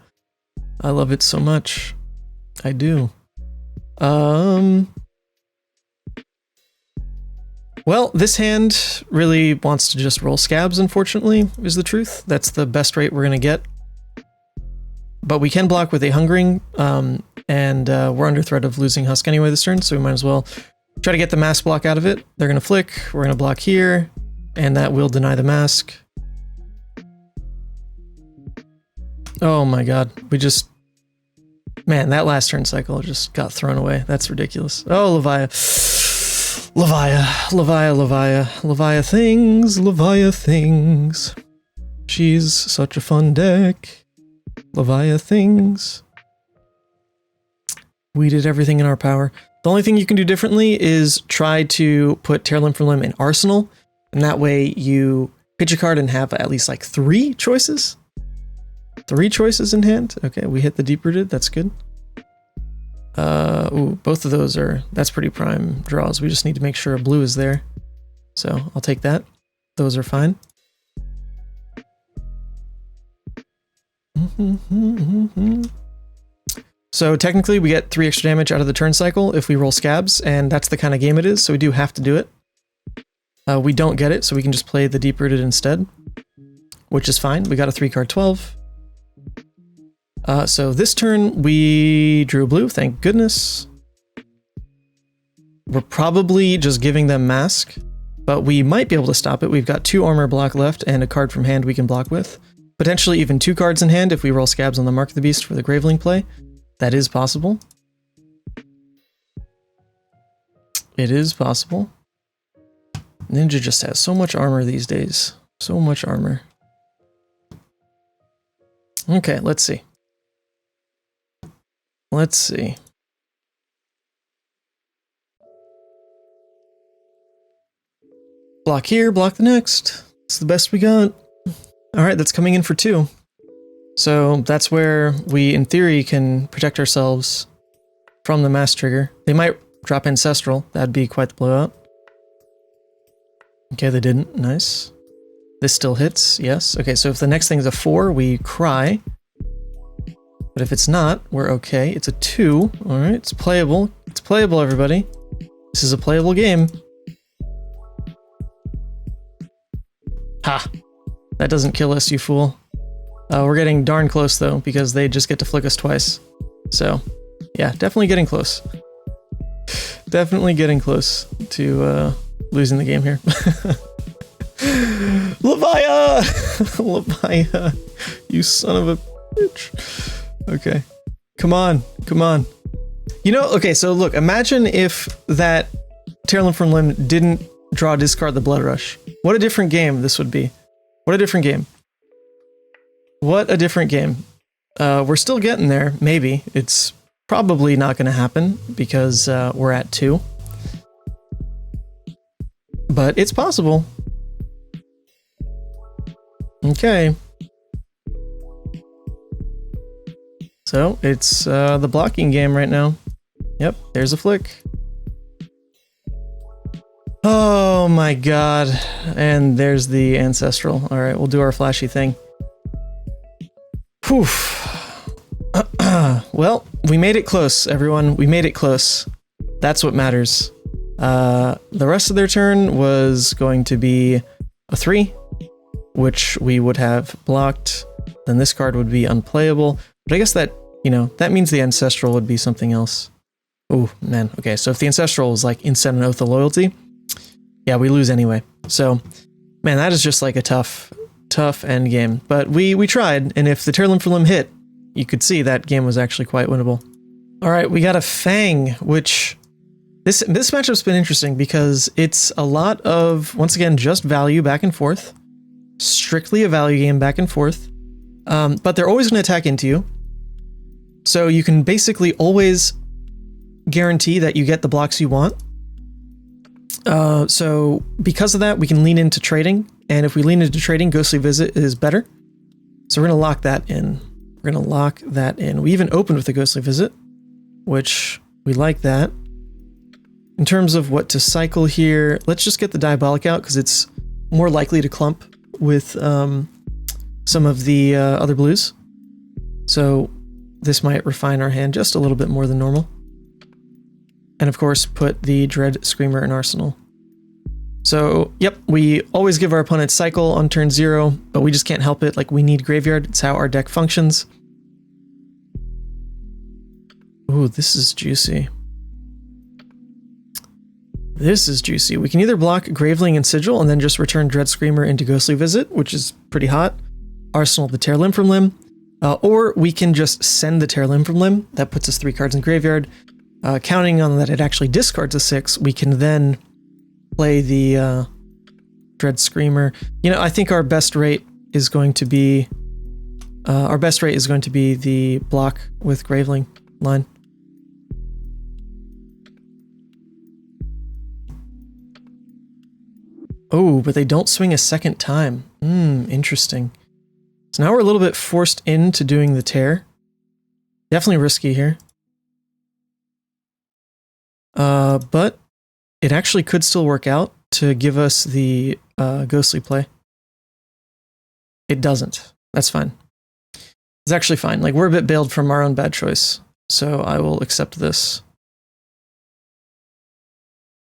I love it so much. I do. Well, this hand really wants to just roll Scabs, unfortunately, is the truth. That's the best rate we're going to get. But we can block with a Hungering, and we're under threat of losing Husk anyway this turn, so we might as well try to get the Mask block out of it. They're going to flick, we're going to block here, and that will deny the Mask. Oh my god, we just... Man, that last turn cycle just got thrown away. That's ridiculous. Oh, Levia. Levia, Levia, Levia. Levia things, Levia things. She's such a fun deck. Levia things. We did everything in our power. The only thing you can do differently is try to put Terra Limb for Limb in Arsenal, and that way you pitch a card and have at least like 3 choices. 3 choices in hand. Okay, we hit the Deep-Rooted, that's good. Ooh, both of those are, that's pretty prime draws. We just need to make sure a blue is there. So I'll take that. Those are fine. So technically we get 3 extra damage out of the turn cycle if we roll Scabs, and that's the kind of game it is, so we do have to do it. We don't get it, so we can just play the Deep-Rooted instead, which is fine. We got a 3-card 12. So this turn we drew a blue, thank goodness. We're probably just giving them Mask, but we might be able to stop it. We've got 2 armor block left and a card from hand we can block with. Potentially even 2 cards in hand if we roll Scabs on the Mark of the Beast for the Graveling play. That is possible. It is possible. Ninja just has so much armor these days. So much armor. Okay, let's see. Let's see. Block here, block the next. It's the best we got. Alright, that's coming in for 2. So that's where we, in theory, can protect ourselves from the mass trigger. They might drop Ancestral. That'd be quite the blowout. Okay, they didn't. Nice. This still hits, yes. Okay, so if the next thing is a 4, we cry. But if it's not, we're okay. It's a 2. Alright, it's playable. It's playable, everybody. This is a playable game. Ha! That doesn't kill us, you fool. We're getting darn close, though, because they just get to flick us twice. So, yeah, definitely getting close. Definitely getting close to losing the game here. Levia! Levia! You son of a bitch. Okay. Come on. Come on. You know, okay, so look, imagine if that Tear from Limb didn't draw discard the Bloodrush. What a different game this would be. What a different game. What a different game. We're still getting there, maybe. It's probably not going to happen because we're at 2. But it's possible. Okay. So, it's the blocking game right now. Yep, there's a flick. Oh my god. And there's the Ancestral. Alright, we'll do our flashy thing. Whew. Well, we made it close, everyone. We made it close. That's what matters. The rest of their turn was going to be a 3, which we would have blocked. Then this card would be unplayable. But I guess that, you know, that means the Ancestral would be something else. Oh, man. Okay, so if the Ancestral is like Instant and Oath of Loyalty, yeah, we lose anyway. So, man, that is just like a tough end game. But we tried, and if the Tear Limb for Limb hit, you could see that game was actually quite winnable. All right, we got a Fang, which this matchup's been interesting because it's a lot of, once again, just value back and forth. Strictly a value game back and forth. But they're always going to attack into you. So you can basically always guarantee that you get the blocks you want. So because of that, we can lean into trading. And if we lean into trading, Ghostly Visit is better. So we're going to lock that in. We're going to lock that in. We even opened with a Ghostly Visit, which we like that. In terms of what to cycle here, let's just get the Diabolic out because it's more likely to clump with some of the other blues. So this might refine our hand just a little bit more than normal. And of course, put the Dread Screamer in Arsenal. So, yep, we always give our opponent cycle on turn 0, but we just can't help it. Like, we need Graveyard. It's how our deck functions. Ooh, this is juicy. This is juicy. We can either block Graveling and Sigil and then just return Dread Screamer into Ghostly Visit, which is pretty hot. Arsenal the Tear Limb from Limb. Or we can just send the Tear Limb from Limb. That puts us 3 cards in Graveyard. Counting on that it actually discards a 6, we can then play the Dread Screamer. You know, I think our best rate is going to be the block with Graveling line. Oh, but they don't swing a second time. Interesting. So now we're a little bit forced into doing the tear. Definitely risky here. But it actually could still work out to give us the ghostly play. It doesn't. That's fine. It's actually fine. Like, we're a bit bailed from our own bad choice. So I will accept this.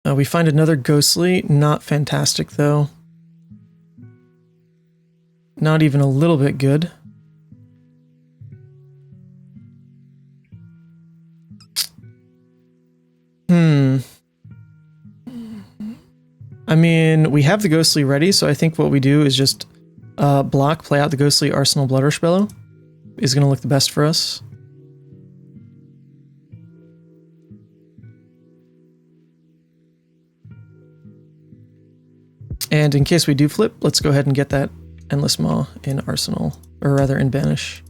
We find another ghostly. Not fantastic, though. Not even a little bit good. I mean, we have the ghostly ready, so I think what we do is just block, play out the ghostly Arsenal Bloodrush Bellow. Is going to look the best for us. And in case we do flip, let's go ahead and get that Endless Maw in Arsenal, or rather in Banish.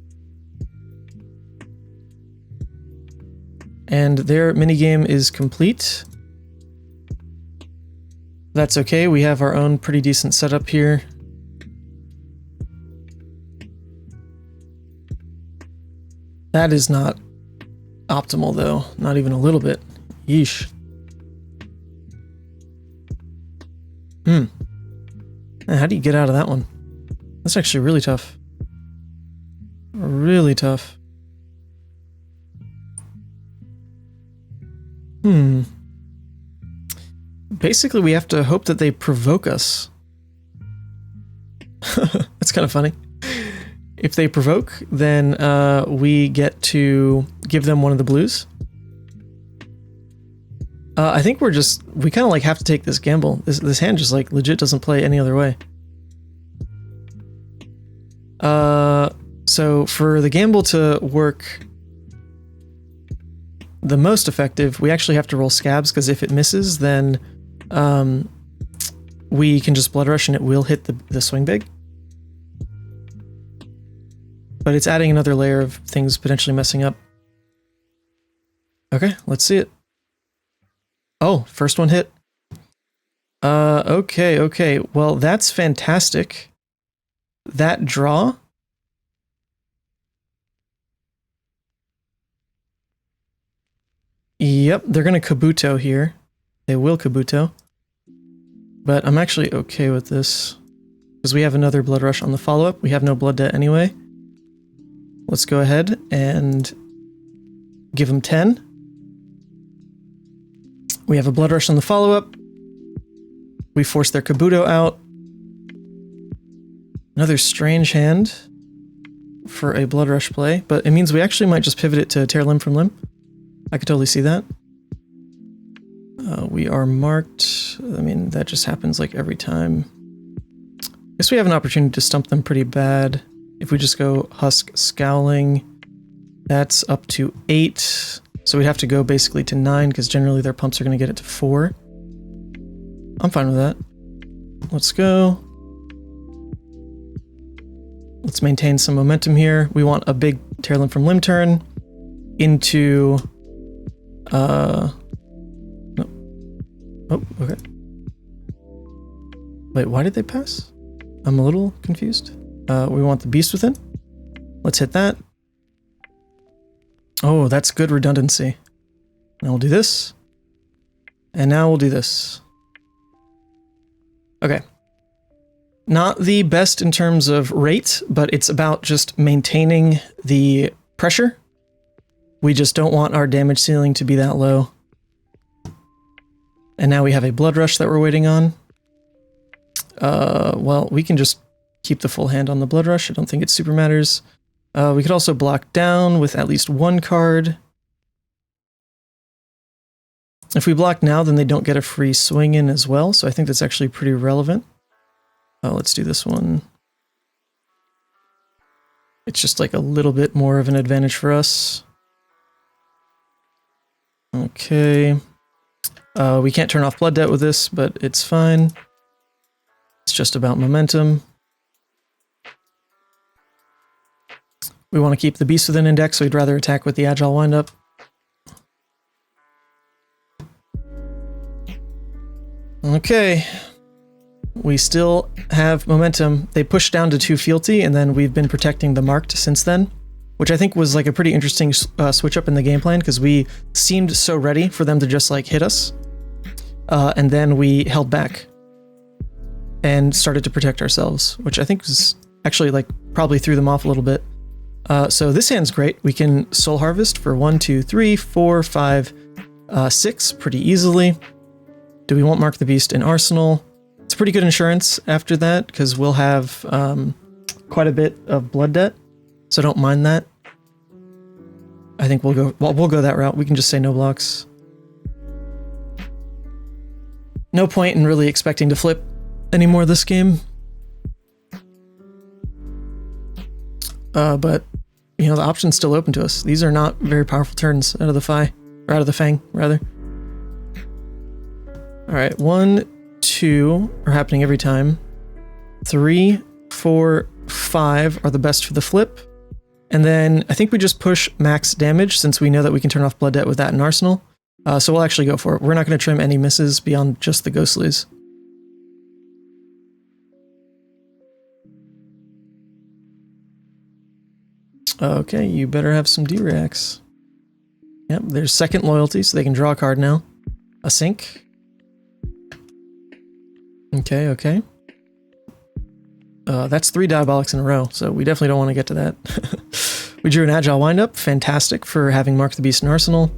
and their minigame is complete. That's okay, we have our own pretty decent setup here. That is not optimal though, not even a little bit. Yeesh. How do you get out of that one? That's actually really tough. Really tough. Basically, we have to hope that they provoke us. That's kind of funny. If they provoke, then we get to give them one of the blues. I think we kind of like have to take this gamble. This hand just like legit doesn't play any other way. So for the gamble to work the most effective, we actually have to roll scabs, because if it misses, then we can just Bloodrush and it will hit the swing big. But it's adding another layer of things potentially messing up. Okay, let's see it. Oh, first one hit. Okay. Well, that's fantastic. That draw. Yep, they're gonna Kabuto here. They will Kabuto. But I'm actually okay with this, because we have another Bloodrush on the follow-up. We have no blood debt anyway. Let's go ahead and give them 10. We have a Bloodrush on the follow-up. We force their Kabuto out. Another strange hand for a Bloodrush play, but it means we actually might just pivot it to tear limb from limb. I could totally see that. We are marked. I mean, that just happens like every time. I guess we have an opportunity to stump them pretty bad. If we just go Husk Scowling, that's up to 8. So we'd have to go basically to 9, because generally their pumps are going to get it to 4. I'm fine with that. Let's go. Let's maintain some momentum here. We want a big tear limb from limb turn into... No. Oh, okay. Wait, why did they pass? I'm a little confused. We want the Beast Within. Let's hit that. Oh, that's good redundancy. Now we'll do this. And now we'll do this. Okay. Not the best in terms of rate, but it's about just maintaining the pressure. We just don't want our damage ceiling to be that low. And now we have a Bloodrush that we're waiting on. Well, we can just keep the full hand on the Bloodrush. I don't think it super matters. We could also block down with at least one card. If we block now, then they don't get a free swing in as well, so I think that's actually pretty relevant. Let's do this one. It's just like a little bit more of an advantage for us. Okay. We can't turn off blood debt with this, but it's fine. It's just about momentum. We want to keep the Beast Within index, so we'd rather attack with the Agile Windup. Okay. We still have momentum. They pushed down to 2 fealty, and then we've been protecting the marked since then, which I think was like a pretty interesting switch up in the game plan, because we seemed so ready for them to just like hit us. And then we held back and started to protect ourselves, which I think was actually like probably threw them off a little bit. So this hand's great. We can Soul Harvest for 1, 2, 3, 4, 5, 6 pretty easily. Do we want Mark the Beast in Arsenal? It's pretty good insurance after that, because we'll have quite a bit of blood debt, so don't mind that. I think we'll go that route. We can just say no blocks. No point in really expecting to flip anymore this game. But you know, the option's still open to us. These are not very powerful turns out of the out of the Fang, rather. All right, 1, 2 are happening every time. 3, 4, 5 are the best for the flip, And then I think we just push max damage since we know that we can turn off Blood Debt with that in Arsenal. So we'll actually go for it. We're not going to trim any misses beyond just the Ghostlies. Okay, you better have some D-Rex. Yep, there's second loyalty, so they can draw a card now. A sync. Okay, okay. That's 3 Diabolics in a row, so we definitely don't want to get to that. We drew an Agile Windup. Fantastic for having Mark the Beast in Arsenal.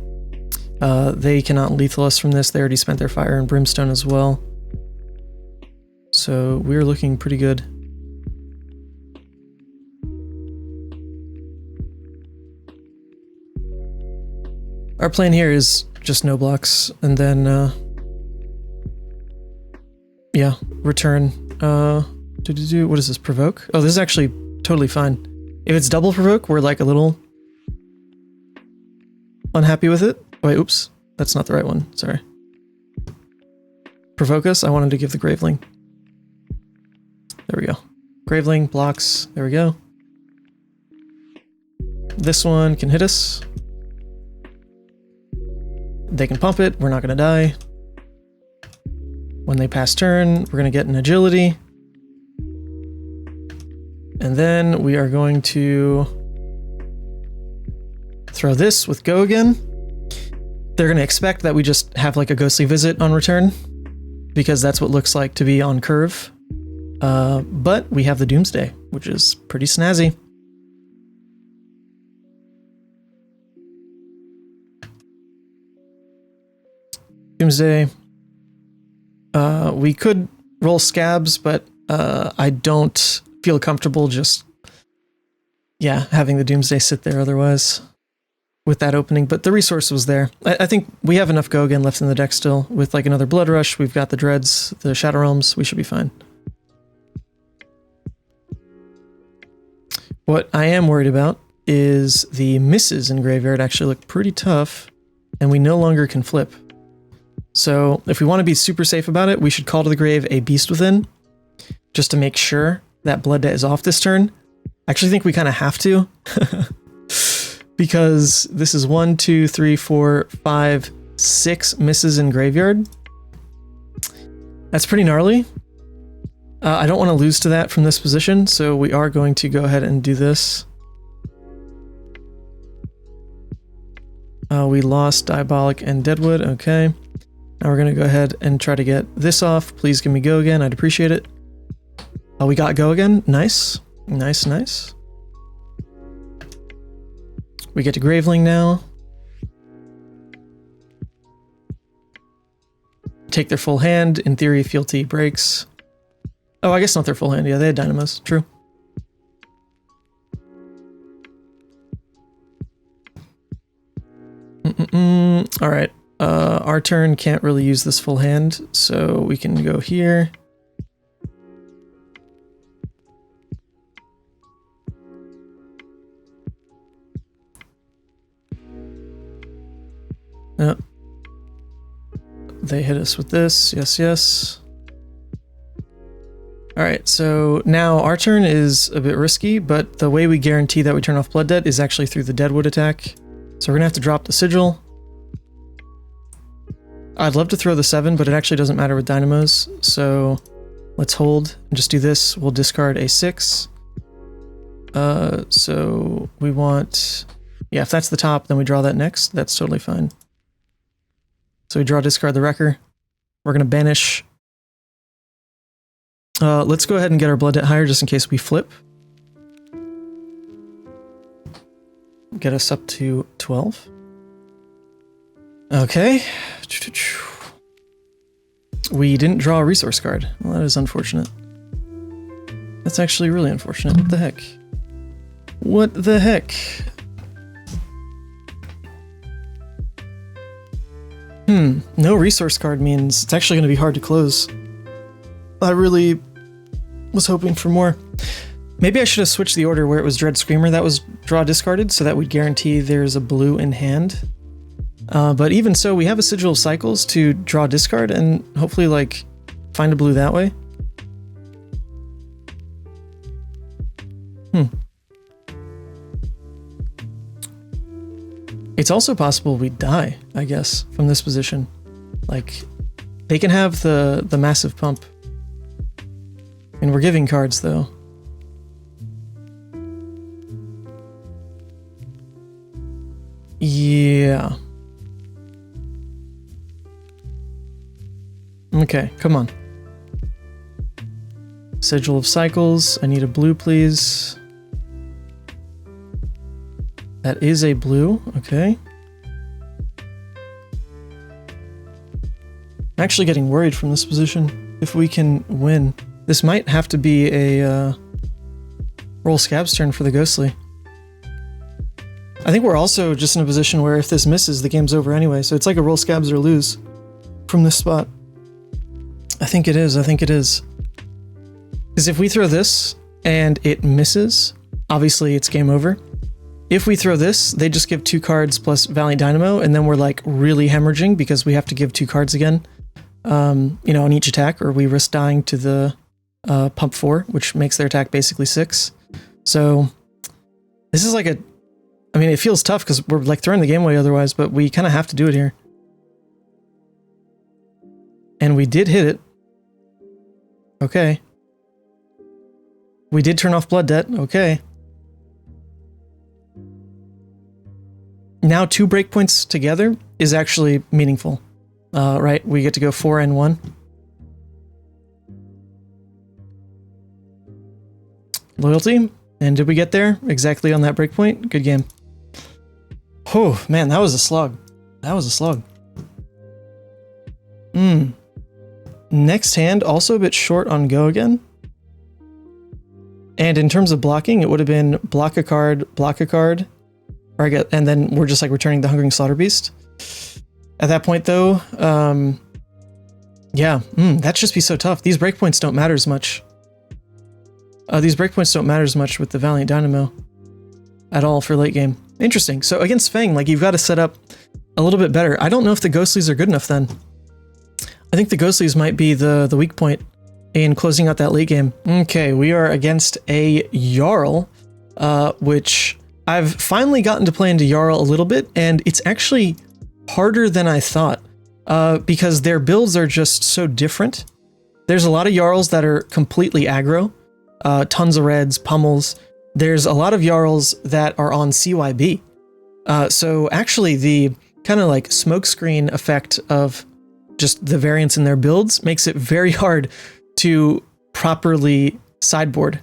They cannot lethal us from this. They already spent their Fire and Brimstone as well. So we're looking pretty good. Our plan here is just no blocks, and then, yeah, return. What is this, provoke? Oh, this is actually totally fine. If it's double provoke, we're like a little unhappy with it. Oh, wait, oops, that's not the right one, sorry. Provoke us, I wanted to give the Graveling. There we go. Graveling, blocks, there we go. This one can hit us. They can pump it, we're not gonna die. When they pass turn, we're gonna get an agility. And then we are going to throw this with go again. They're gonna expect that we just have like a ghostly visit on return, because that's what it looks like to be on curve. But we have the Doomsday, which is pretty snazzy. Doomsday. We could roll scabs, but I don't feel comfortable just, yeah, having the Doomsday sit there otherwise with that opening. But the resource was there. I think we have enough go again left in the deck still. With like another Bloodrush, we've got the Dreads, the Shadow Realms, we should be fine. What I am worried about is the misses in Graveyard actually look pretty tough, and we no longer can flip. So if we want to be super safe about it, we should call to the grave a Beast Within, just to make sure that Blood Debt is off this turn. I actually think we kind of have to, because this is 1, 2, 3, 4, 5, 6 misses in Graveyard. That's pretty gnarly. I don't want to lose to that from this position, so we are going to go ahead and do this. We lost Diabolic and Deadwood, okay. Now we're going to go ahead and try to get this off. Please give me go again, I'd appreciate it. We got go again, nice. Nice, nice. We get to Graveling now. Take their full hand, in theory fealty breaks. Oh, I guess not their full hand, yeah, they had Dynamos, true. Alright, our turn can't really use this full hand, so we can go here. Yep. They hit us with this, yes, yes. Alright, so now our turn is a bit risky, but the way we guarantee that we turn off Blood Debt is actually through the Deadwood attack. So we're gonna have to drop the Sigil. I'd love to throw the 7, but it actually doesn't matter with Dynamos, so let's hold and just do this. We'll discard a 6. So we want... Yeah, if that's the top, then we draw that next. That's totally fine. So we draw, discard the Wrecker. We're gonna banish... let's go ahead and get our Blood Debt higher just in case we flip. Get us up to 12. Okay. We didn't draw a resource card. Well, that is unfortunate. That's actually really unfortunate. What the heck? What the heck? No resource card means it's actually going to be hard to close. I really was hoping for more. Maybe I should have switched the order where it was Dread Screamer that was draw discarded, so that would guarantee there's a blue in hand. But even so, we have a Sigil of Cycles to draw discard and hopefully like find a blue that way. It's also possible we die, I guess, from this position. Like, they can have the massive pump. And we're giving cards, though. Yeah. Okay, come on. Sigil of Cycles. I need a blue, please. That is a blue. Okay. I'm actually getting worried from this position. If we can win. This might have to be a roll Scab's turn for the Ghostly. I think we're also just in a position where if this misses, the game's over anyway. So it's like a roll Scabs or lose from this spot. I think it is. I think it is. Because if we throw this and it misses, obviously it's game over. If we throw this, they just give 2 cards plus Valiant Dynamo, and then we're like really hemorrhaging because we have to give 2 cards again, you know, on each attack, or we risk dying to the pump 4, which makes their attack basically 6. So this is like a, I mean, it feels tough because we're like throwing the game away otherwise, but we kind of have to do it here. And we did hit it. Okay. We did turn off Blood Debt. Okay. Now 2 breakpoints together is actually meaningful. Right? We get to go 4 and 1. Loyalty. And did we get there? Exactly on that breakpoint? Good game. Oh, man, that was a slug. That was a slug. Next hand, also a bit short on go again. And in terms of blocking, it would have been block a card, or and then we're just like returning the Hungering Slaughter Beast. At that point, though, yeah, that'd just be so tough. These breakpoints don't matter as much. These breakpoints don't matter as much with the Valiant Dynamo at all for late game. Interesting. So against Fang, like, you've got to set up a little bit better. I don't know if the Ghostlies are good enough then. I think the Ghostlies might be the weak point in closing out that late game. Okay, we are against a Jarl, which I've finally gotten to play into Jarl a little bit, and it's actually harder than I thought, because their builds are just so different. There's a lot of Jarls that are completely aggro, tons of reds, pummels. There's a lot of Jarls that are on CYB. So actually the kind of like smokescreen effect of just the variance in their builds makes it very hard to properly sideboard.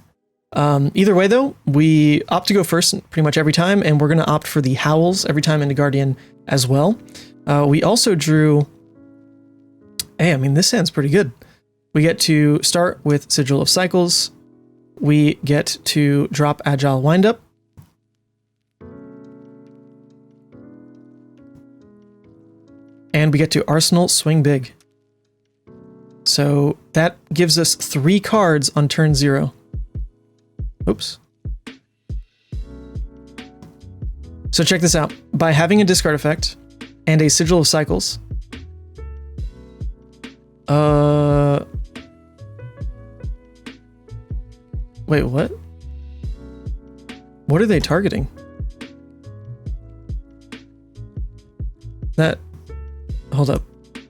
Either way though, we opt to go first pretty much every time, and we're going to opt for the Howls every time into Guardian as well. We also drew, hey, I mean, this hand's pretty good. We get to start with Sigil of Cycles. We get to drop Agile Windup. And we get to Arsenal Swing Big. So that gives us 3 cards on turn 0. Oops. So check this out. By having a discard effect and a Sigil of Cycles, wait, what? What are they targeting? Hold up.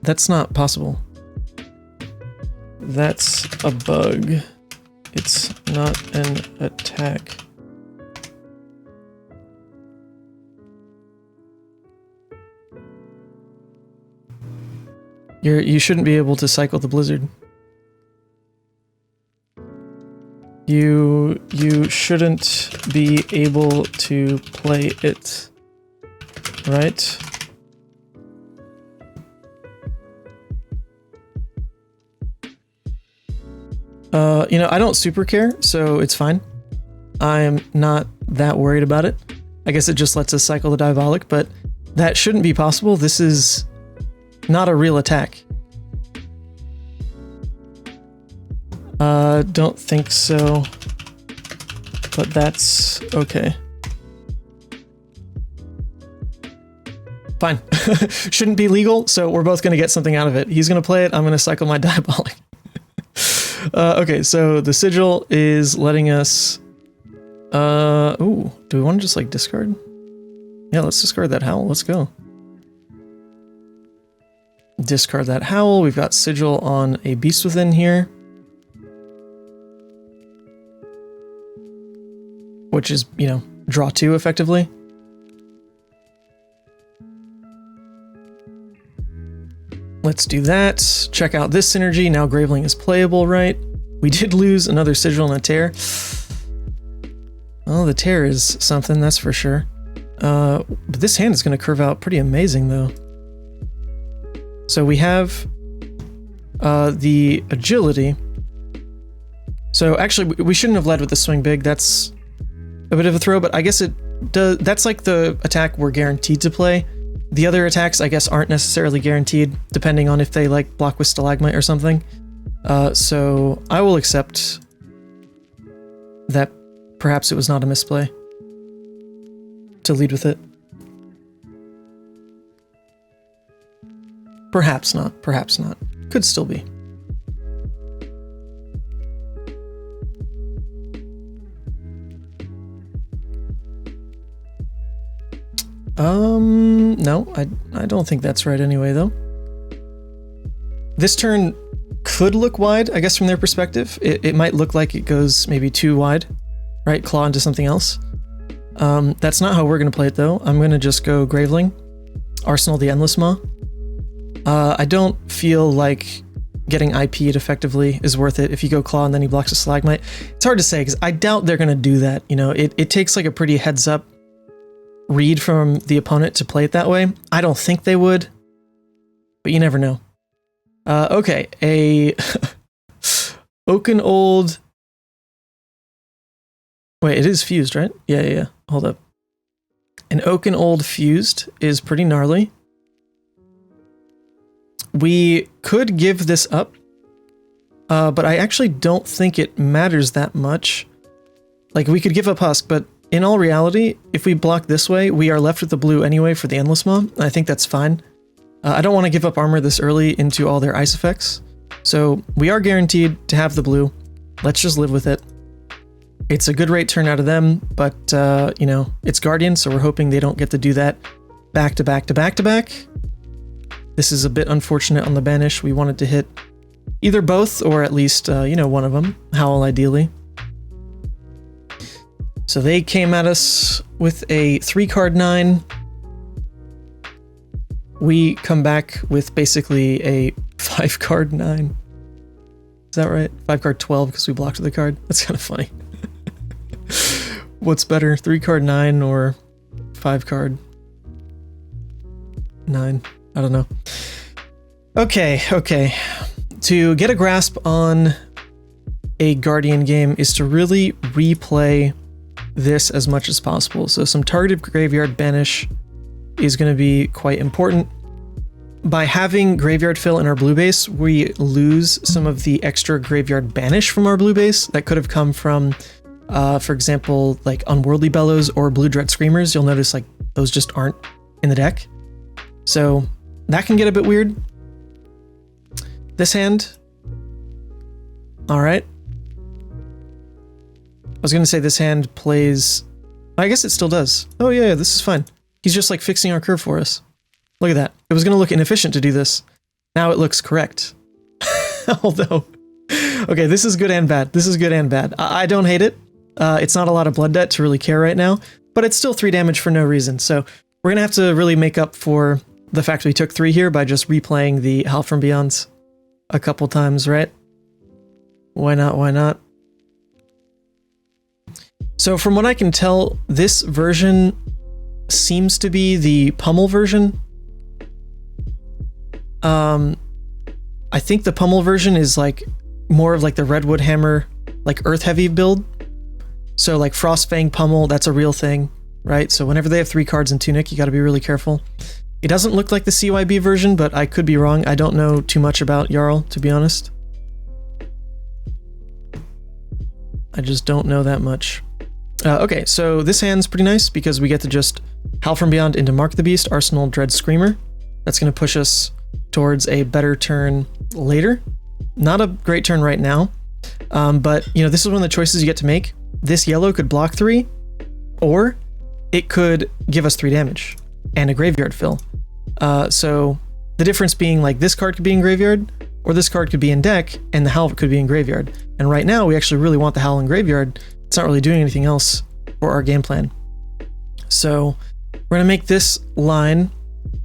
That's not possible. That's a bug. It's not an attack. You shouldn't be able to cycle the Blizzard. You shouldn't be able to play it, right? You know, I don't super care, so it's fine. I'm not that worried about it. I guess it just lets us cycle the Diabolic, but that shouldn't be possible. This is not a real attack. Don't think so, but that's okay. Fine. Shouldn't be legal, so we're both going to get something out of it. He's going to play it, I'm going to cycle my Diabolic. Okay, so the Sigil is letting us... ooh, do we want to just, like, discard? Yeah, let's discard that Howl. Let's go. Discard that Howl. We've got Sigil on a Beast Within here, which is, you know, draw 2 effectively. Let's do that. Check out this synergy. Now Graveling is playable, right? We did lose another Sigil and a Tear. Oh, the Tear is something, that's for sure. But this hand is going to curve out pretty amazing, though. So we have the Agility. So actually, we shouldn't have led with the Swing Big. That's a bit of a throw, but I guess it does. That's like the attack we're guaranteed to play. The other attacks, I guess, aren't necessarily guaranteed, depending on if they like block with Stalagmite or something. So I will accept that perhaps it was not a misplay to lead with it. Perhaps not, perhaps not. Could still be. No, I don't think that's right anyway, though. This turn could look wide, I guess, from their perspective. It might look like it goes maybe too wide, right? Claw into something else. That's not how we're going to play it, though. I'm going to just go Graveling, Arsenal the Endless Maw. I don't feel like getting IP'd effectively is worth it if you go Claw and then he blocks a Stalagmite. It's hard to say, because I doubt they're going to do that. You know, it takes like a pretty heads-up read from the opponent to play it that way. I don't think they would, but you never know. Okay, a Oaken Old... Wait, it is fused, right? Yeah. Hold up. An Oaken Old fused is pretty gnarly. We could give this up, but I actually don't think it matters that much. Like, we could give up Husk, but in all reality, if we block this way, we are left with the blue anyway for the Endless Maw. I think that's fine. I don't want to give up armor this early into all their ice effects. So we are guaranteed to have the blue. Let's just live with it. It's a good rate turn out of them, but, you know, it's Guardian, so we're hoping they don't get to do that back to back to back to back. This is a bit unfortunate on the banish. We wanted to hit either both or at least, you know, one of them. Howl, ideally. So they came at us with a 3-card 9. We come back with basically a 5-card 9. Is that right? 5-card 12 because we blocked the card. That's kind of funny. What's better, 3-card 9 or 5-card 9? I don't know. Okay. To get a grasp on a Guardian game is to really replay this as much as possible. So some targeted graveyard banish is going to be quite important. By having graveyard fill in our blue base, we lose some of the extra graveyard banish from our blue base that could have come from, for example, like Unworldly Bellows or Blue Dread Screamers. You'll notice like those just aren't in the deck. So that can get a bit weird. This hand. All right. I was going to say this hand plays... I guess it still does. Oh yeah, this is fine. He's just like fixing our curve for us. Look at that. It was going to look inefficient to do this. Now it looks correct. Although... Okay, this is good and bad. This is good and bad. I don't hate it. It's not a lot of blood debt to really care right now, but it's still 3 damage for no reason. So we're going to have to really make up for the fact we took 3 here by just replaying the Howl from Beyonds a couple times, right? Why not? Why not? So from what I can tell, this version seems to be the Pummel version. I think the Pummel version is like more of like the Redwood Hammer, like Earth Heavy build. So like Frost Fang Pummel, that's a real thing, right? So whenever they have 3 cards in Tunic, you got to be really careful. It doesn't look like the CYB version, but I could be wrong. I don't know too much about Jarl, to be honest. I just don't know that much. Okay, so this hand's pretty nice because we get to just Howl from Beyond into Mark the Beast, Arsenal Dread Screamer. That's going to push us towards a better turn later. Not a great turn right now, but you know, this is one of the choices you get to make. This yellow could block 3, or it could give us 3 damage and a graveyard fill. So the difference being like this card could be in graveyard, or this card could be in deck, and the Howl could be in graveyard. And right now, we actually really want the Howl in graveyard. It's not really doing anything else for our game plan. So we're gonna make this line.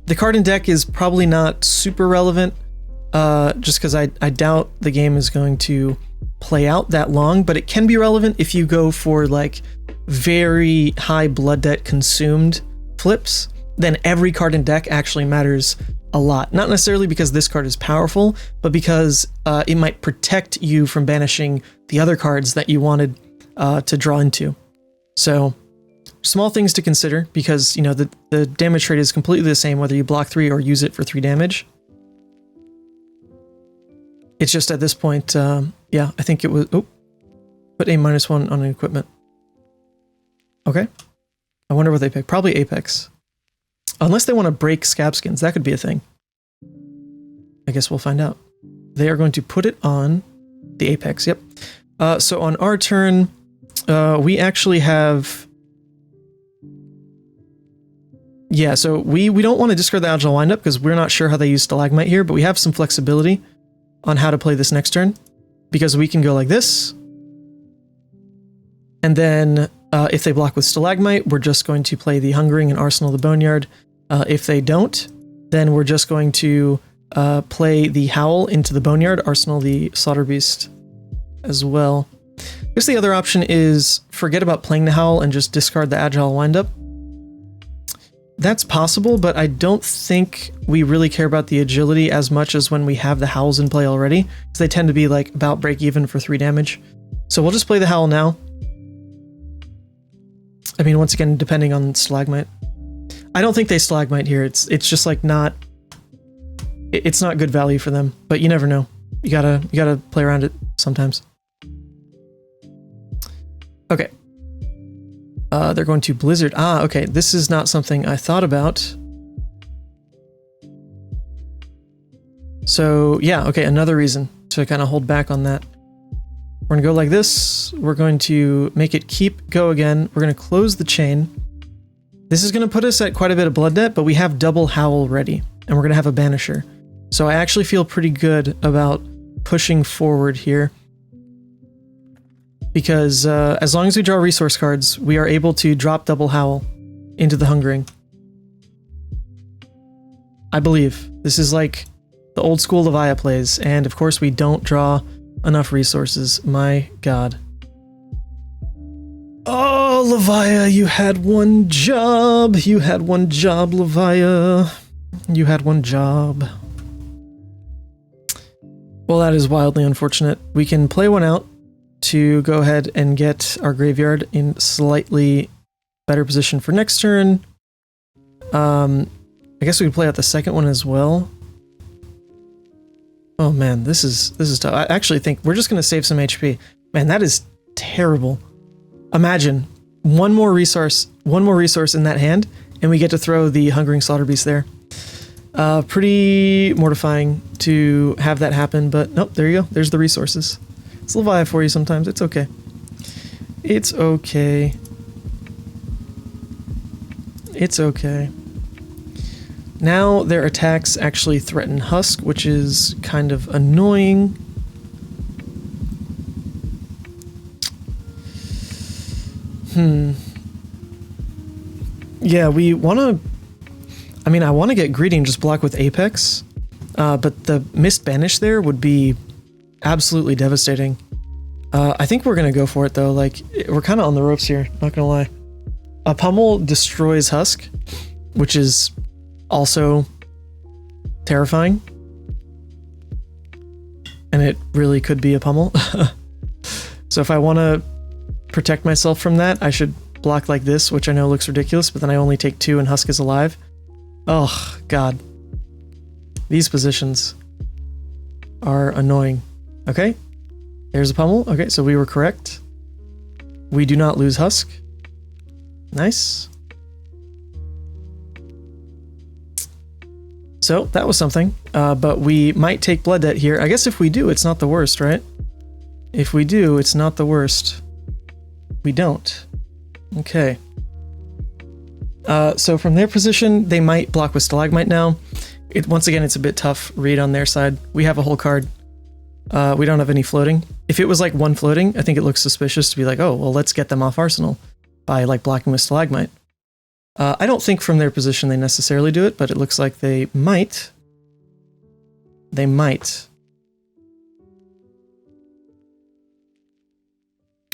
The card in deck is probably not super relevant, just because I doubt the game is going to play out that long, but it can be relevant if you go for like very high blood debt consumed flips. Then every card in deck actually matters a lot. Not necessarily because this card is powerful, but because it might protect you from banishing the other cards that you wanted to draw into. So small things to consider, because you know the damage rate is completely the same whether you block 3 or use it for 3 damage. It's just at this point, yeah, I think it was, oh, put a -1 on an equipment. Okay. I wonder what they pick. Probably Apex. Unless they want to break scab skins, that could be a thing. I guess we'll find out. They are going to put it on the Apex, yep. So on our turn, we actually have... Yeah, so we don't want to discard the Agile Windup because we're not sure how they use Stalagmite here, but we have some flexibility on how to play this next turn, because we can go like this. And then if they block with Stalagmite, we're just going to play the Hungering and Arsenal the Boneyard. If they don't, then we're just going to play the Howl into the Boneyard, Arsenal the Slaughter Beast as well. I guess the other option is forget about playing the Howl and just discard the Agile Windup. That's possible, but I don't think we really care about the agility as much as when we have the Howls in play already, because they tend to be like about break even for 3 damage. So we'll just play the Howl now. I mean, once again, depending on Stalagmite. I don't think they Stalagmite here. It's just like not... It's not good value for them, but you never know. You gotta play around it sometimes. Okay. They're going to Blizzard. Ah, okay. This is not something I thought about. So, yeah, okay, another reason to kind of hold back on that. We're going to go like this. We're going to make it keep go again. We're going to close the chain. This is going to put us at quite a bit of blood debt, but we have double Howl ready, and we're going to have a Banisher. So I actually feel pretty good about pushing forward here, because as long as we draw resource cards, we are able to drop double Howl into the Hungering. I believe. This is like the old school Levia plays, and of course we don't draw enough resources. My god. Oh, Levia, you had one job. You had one job, Levia. You had one job. Well, that is wildly unfortunate. We can play one out to go ahead and get our graveyard in slightly better position for next turn. I guess we can play out the second one as well. Oh man, this is tough. I actually think we're just gonna save some HP. Man, that is terrible. Imagine one more resource in that hand, and we get to throw the Hungering Slaughter Beast there. Pretty mortifying to have that happen, but nope, there you go. There's the resources. It's Levia for you sometimes. It's okay. It's okay. It's okay. Now their attacks actually threaten Husk, which is kind of annoying. Yeah, we want to... I mean, I want to get greedy and just block with Apex, but the missed banish there would be absolutely devastating. I think we're going to go for it, though. Like, we're kind of on the ropes here, not going to lie. A Pummel destroys Husk, which is also terrifying. And it really could be a Pummel. So if I want to protect myself from that, I should block like this, which I know looks ridiculous, but then I only take 2 and Husk is alive. Oh, God. These positions are annoying. Okay. There's a Pummel. Okay, so we were correct. We do not lose Husk. Nice. So, that was something. But we might take blood debt here. I guess if we do, it's not the worst, right? If we do, it's not the worst. We don't. Okay. So from their position, they might block with Stalagmite now. Once again, it's a bit tough read on their side. We have a whole card. We don't have any floating. If it was like one floating, I think it looks suspicious to be like, oh, well, let's get them off Arsenal by like blocking with Stalagmite. I don't think from their position they necessarily do it, but it looks like they might. They might.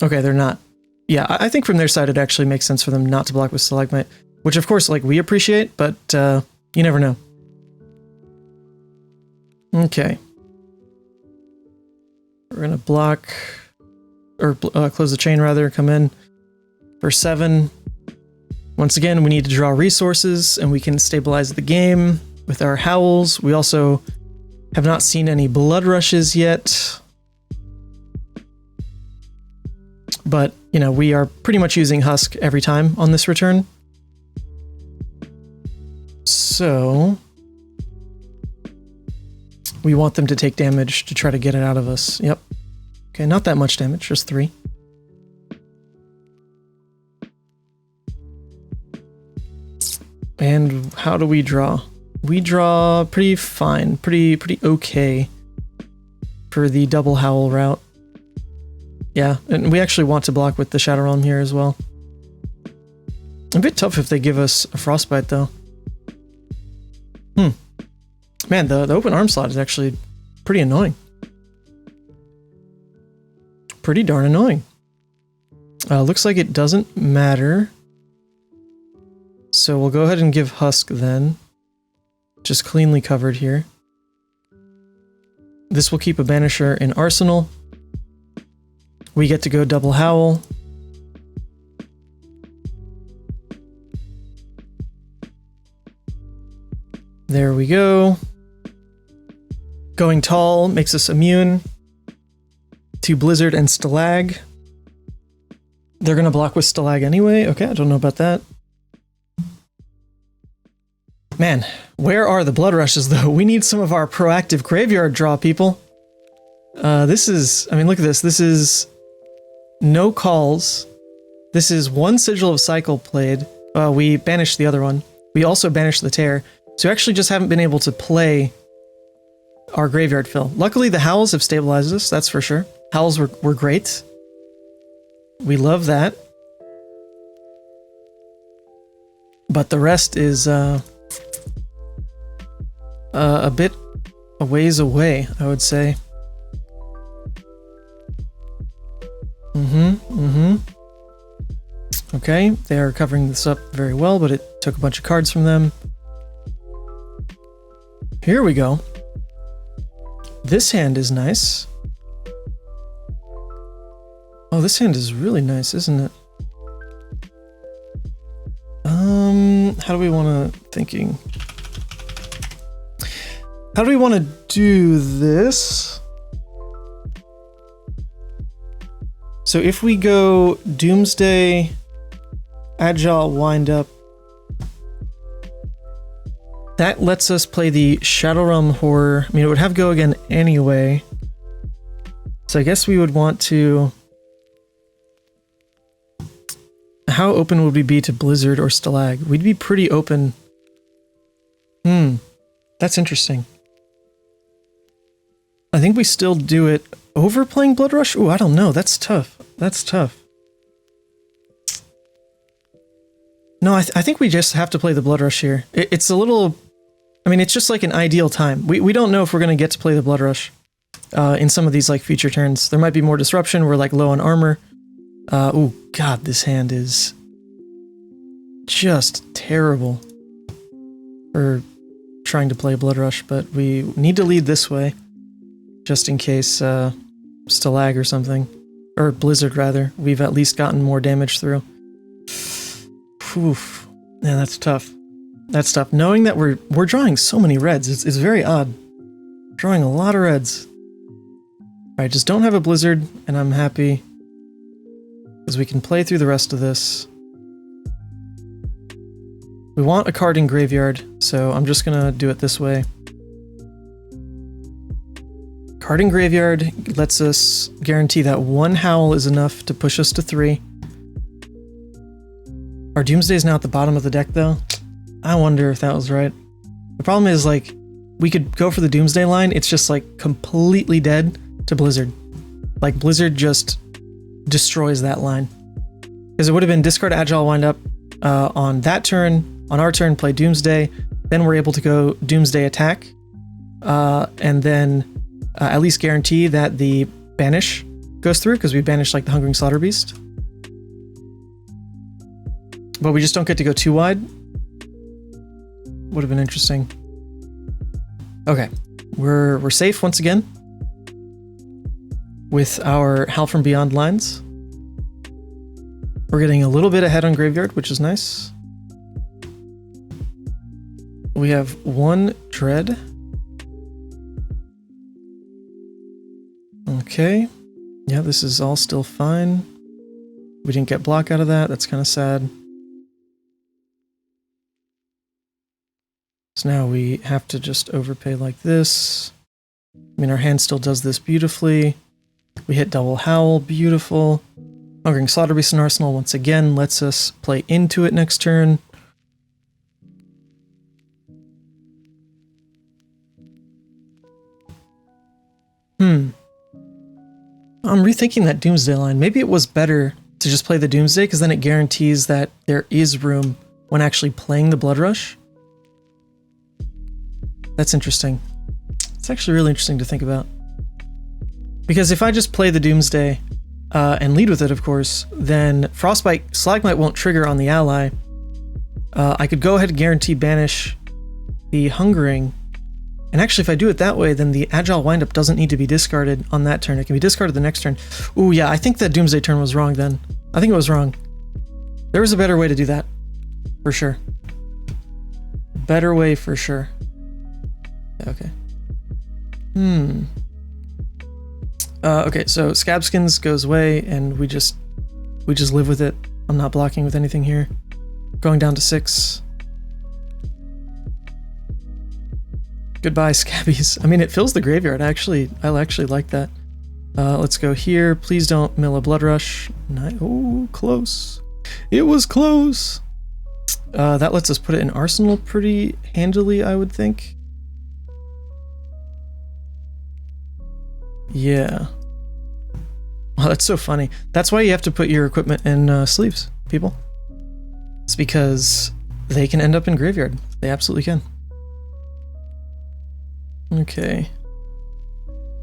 Okay, they're not. Yeah, I think from their side it actually makes sense for them not to block with Stalagmite, which of course like we appreciate, but you never know. Okay. We're gonna block, or close the chain rather, come in for 7. Once again, we need to draw resources and we can stabilize the game with our howls. We also have not seen any Bloodrushes yet. But, you know, we are pretty much using Husk every time on this return. So we want them to take damage to try to get it out of us. Yep. Okay, not that much damage, just 3. And how do we draw? We draw pretty fine, pretty okay for the double howl route. Yeah, and we actually want to block with the Shadow Realm here as well. A bit tough if they give us a Frostbite though. Man, the open arm slot is actually pretty annoying. Pretty darn annoying. Looks like it doesn't matter. So we'll go ahead and give Husk then. Just cleanly covered here. This will keep a Banisher in Arsenal. We get to go double howl. There we go. Going tall makes us immune to Blizzard and Stalag. They're going to block with Stalag anyway. Okay, I don't know about that. Man, where are the Bloodrushes though? We need some of our proactive graveyard draw, people. This is, I mean, look at this. This is no calls. This is 1 Sigil of Cycle played. We banished the other one. We also banished the Tear. So we actually just haven't been able to play our graveyard fill. Luckily, the Howls have stabilized us, that's for sure. Howls were great. We love that. But the rest is a bit a ways away, I would say. Okay, they are covering this up very well, but it took a bunch of cards from them. Here we go. This hand is nice. Oh, this hand is really nice, isn't it? How do we want to... thinking. How do we want to do this? So if we go Doomsday, Agile, Wind Up, that lets us play the Shadow Realm Horror. I mean, it would have Go Again anyway. So I guess we would want to... How open would we be to Blizzard or Stalag? We'd be pretty open. That's interesting. I think we still do it over playing Bloodrush? Ooh, I don't know. That's tough. That's tough. No, I think we just have to play the Bloodrush here. It's a little... I mean, it's just like an ideal time. We don't know if we're going to get to play the Bloodrush in some of these like future turns. There might be more disruption. We're like low on armor. Oh god, this hand is just terrible for trying to play Bloodrush, but we need to lead this way just in case Stalag or something, or Blizzard rather. We've at least gotten more damage through. Oof. Yeah, that's tough. That's tough. Knowing that we're drawing so many reds, it's very odd. Drawing a lot of reds. Alright, just don't have a Blizzard, and I'm happy. Because we can play through the rest of this. We want a card in Graveyard, so I'm just gonna do it this way. Card in Graveyard lets us guarantee that 1 Howl is enough to push us to 3. Our Doomsday's now at the bottom of the deck, though. I wonder if that was right. The problem is, like, we could go for the Doomsday line. It's just, like, completely dead to Blizzard. Like, Blizzard just destroys that line. Because it would have been discard Agile Windup on that turn. On our turn, play Doomsday. Then we're able to go Doomsday attack. And then at least guarantee that the Banish goes through, because we banish, like, the Hungering Slaughter Beast. But we just don't get to go too wide. Would have been interesting. Okay, we're safe once again with our Howl from Beyond lines. We're getting a little bit ahead on Graveyard, which is nice. We have one Dread. Okay. Yeah, this is all still fine. We didn't get block out of that. That's kind of sad. So now we have to just overpay like this. I mean, our hand still does this beautifully. We hit double Howl, beautiful. Hungering Slaughter Beast in Arsenal once again lets us play into it next turn. I'm rethinking that Doomsday line. Maybe it was better to just play the Doomsday, because then it guarantees that there is room when actually playing the Bloodrush. That's interesting. It's actually really interesting to think about. Because if I just play the Doomsday and lead with it, of course, then Frostbite, Slagmite won't trigger on the ally. I could go ahead and guarantee banish the Hungering. And actually, if I do it that way, then the Agile Windup doesn't need to be discarded on that turn. It can be discarded the next turn. Ooh, yeah, I think that Doomsday turn was wrong then. I think it was wrong. There was a better way to do that. For sure. Better way for sure. Okay. Okay, so Scabskins goes away, and we just live with it. I'm not blocking with anything here. Going down to 6. Goodbye, Scabbies. I mean, it fills the graveyard. I actually like that. Let's go here. Please don't mill a Bloodrush. Oh, close. It was close. That lets us put it in Arsenal pretty handily, I would think. Yeah. Wow, that's so funny. That's why you have to put your equipment in sleeves, people. It's because they can end up in graveyard. They absolutely can. Okay.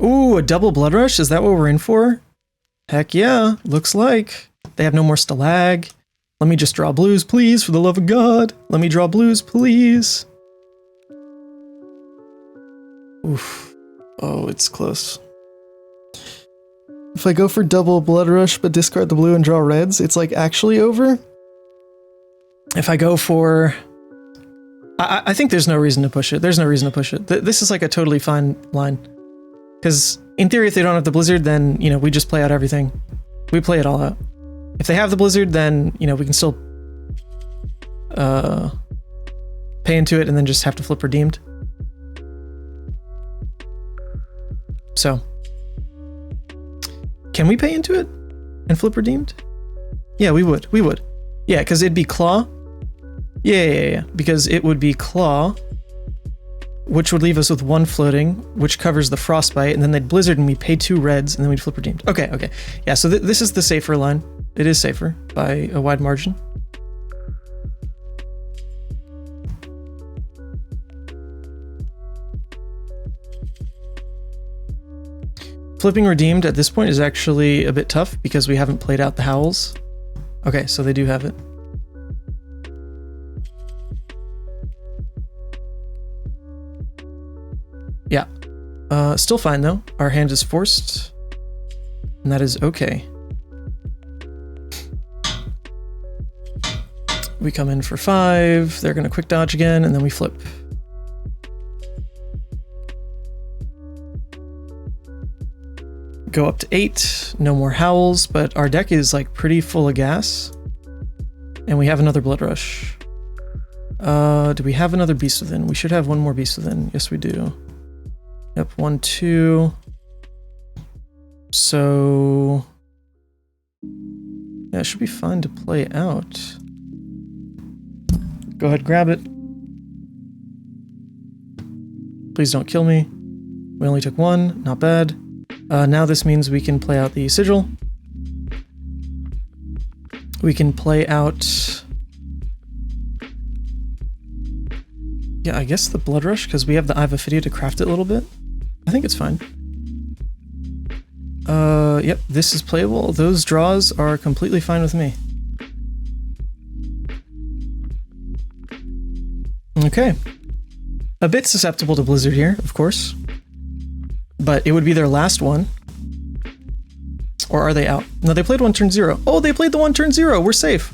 Ooh, a double Bloodrush? Is that what we're in for? Heck yeah, looks like. They have no more Stalag. Let me just draw blues, please, for the love of God. Let me draw blues, please. Oof. Oh, it's close. If I go for double Bloodrush but discard the blue and draw reds, it's like actually over. If I go for... I think there's no reason to push it. There's no reason to push it. This is like a totally fine line. Because in theory, if they don't have the Blizzard, then, you know, we just play out everything. We play it all out. If they have the Blizzard, then, you know, we can still pay into it and then just have to flip redeemed. So, can we pay into it and flip redeemed? Yeah, we would. We would. Yeah, because it'd be Claw. Yeah. Because it would be Claw, which would leave us with 1 floating, which covers the Frostbite, and then they'd Blizzard and we pay 2 reds, and then we'd flip redeemed. Okay. Yeah, so this is the safer line. It is safer by a wide margin. Flipping redeemed at this point is actually a bit tough because we haven't played out the Howls. Okay, so they do have it. Yeah. Still fine though. Our hand is forced. And that is okay. We come in for 5. They're going to quick dodge again, and then we flip. Go up to 8. No more Howls, but our deck is like pretty full of gas. And we have another Bloodrush. Do we have another Beast Within? We should have one more Beast Within. Yes, we do. Yep, 1, 2. So... yeah, it should be fine to play out. Go ahead, grab it. Please don't kill me. We only took one, not bad. Now this means we can play out the sigil. We can play out... yeah, I guess the Bloodrush, because we have the Eye of Ophidia to craft it a little bit. I think it's fine. Yep, this is playable. Those draws are completely fine with me. Okay. A bit susceptible to Blizzard here, of course. But it would be their last one. Or are they out? No, they played one turn 0. Oh, they played the one turn 0. We're safe.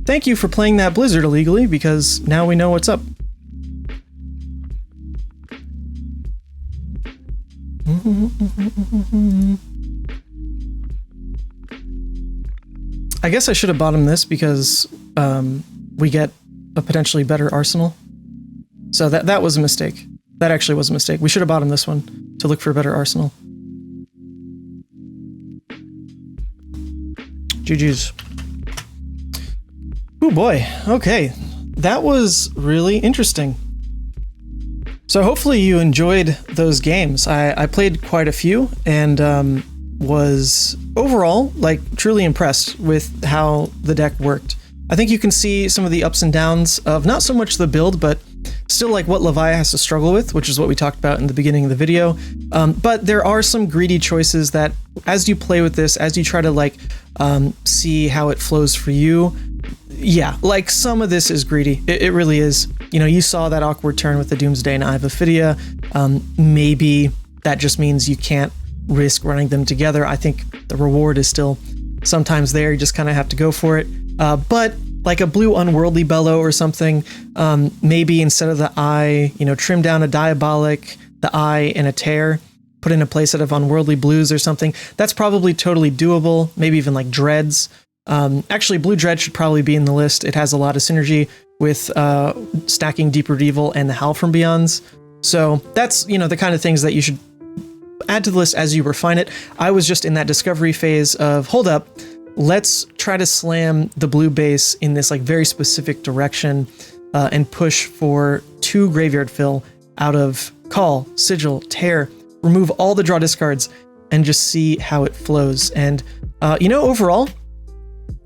Thank you for playing that Blizzard illegally, because now we know what's up. I guess I should have bottomed this because we get a potentially better arsenal. So that was a mistake. That actually was a mistake. We should have bottomed this one to look for a better arsenal. GG's. Oh boy. Okay. That was really interesting. So hopefully you enjoyed those games. I played quite a few and was overall like truly impressed with how the deck worked. I think you can see some of the ups and downs of not so much the build, but still like what Levia has to struggle with, which is what we talked about in the beginning of the video. But there are some greedy choices that as you play with this, as you try to like see how it flows for you, yeah, like some of this is greedy. It really is. You know, you saw that awkward turn with the Doomsday and Eye of Ophidia. Maybe that just means you can't risk running them together. I think the reward is still sometimes there. You just kind of have to go for it. But like a blue Unworldly Bellow or something, maybe instead of the Eye, you know, trim down a Diabolic, the Eye, and a Tear, put in a playset of Unworldly Blues or something. That's probably totally doable. Maybe even like Dreads. Actually, Blue Dread should probably be in the list. It has a lot of synergy with stacking Deeper Evil and the Howl from Beyonds. So that's, you know, the kind of things that you should add to the list as you refine it. I was just in that discovery phase of, hold up, let's try to slam the blue base in this like very specific direction and push for 2 graveyard fill out of Call, Sigil, Tear, remove all the draw discards, and just see how it flows. And, you know, overall,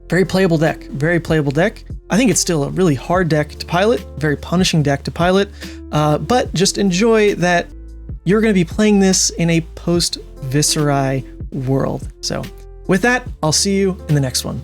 very playable deck. Very playable deck. I think it's still a really hard deck to pilot, very punishing deck to pilot, but just enjoy that you're going to be playing this in a post-Viserai world. So with that, I'll see you in the next one.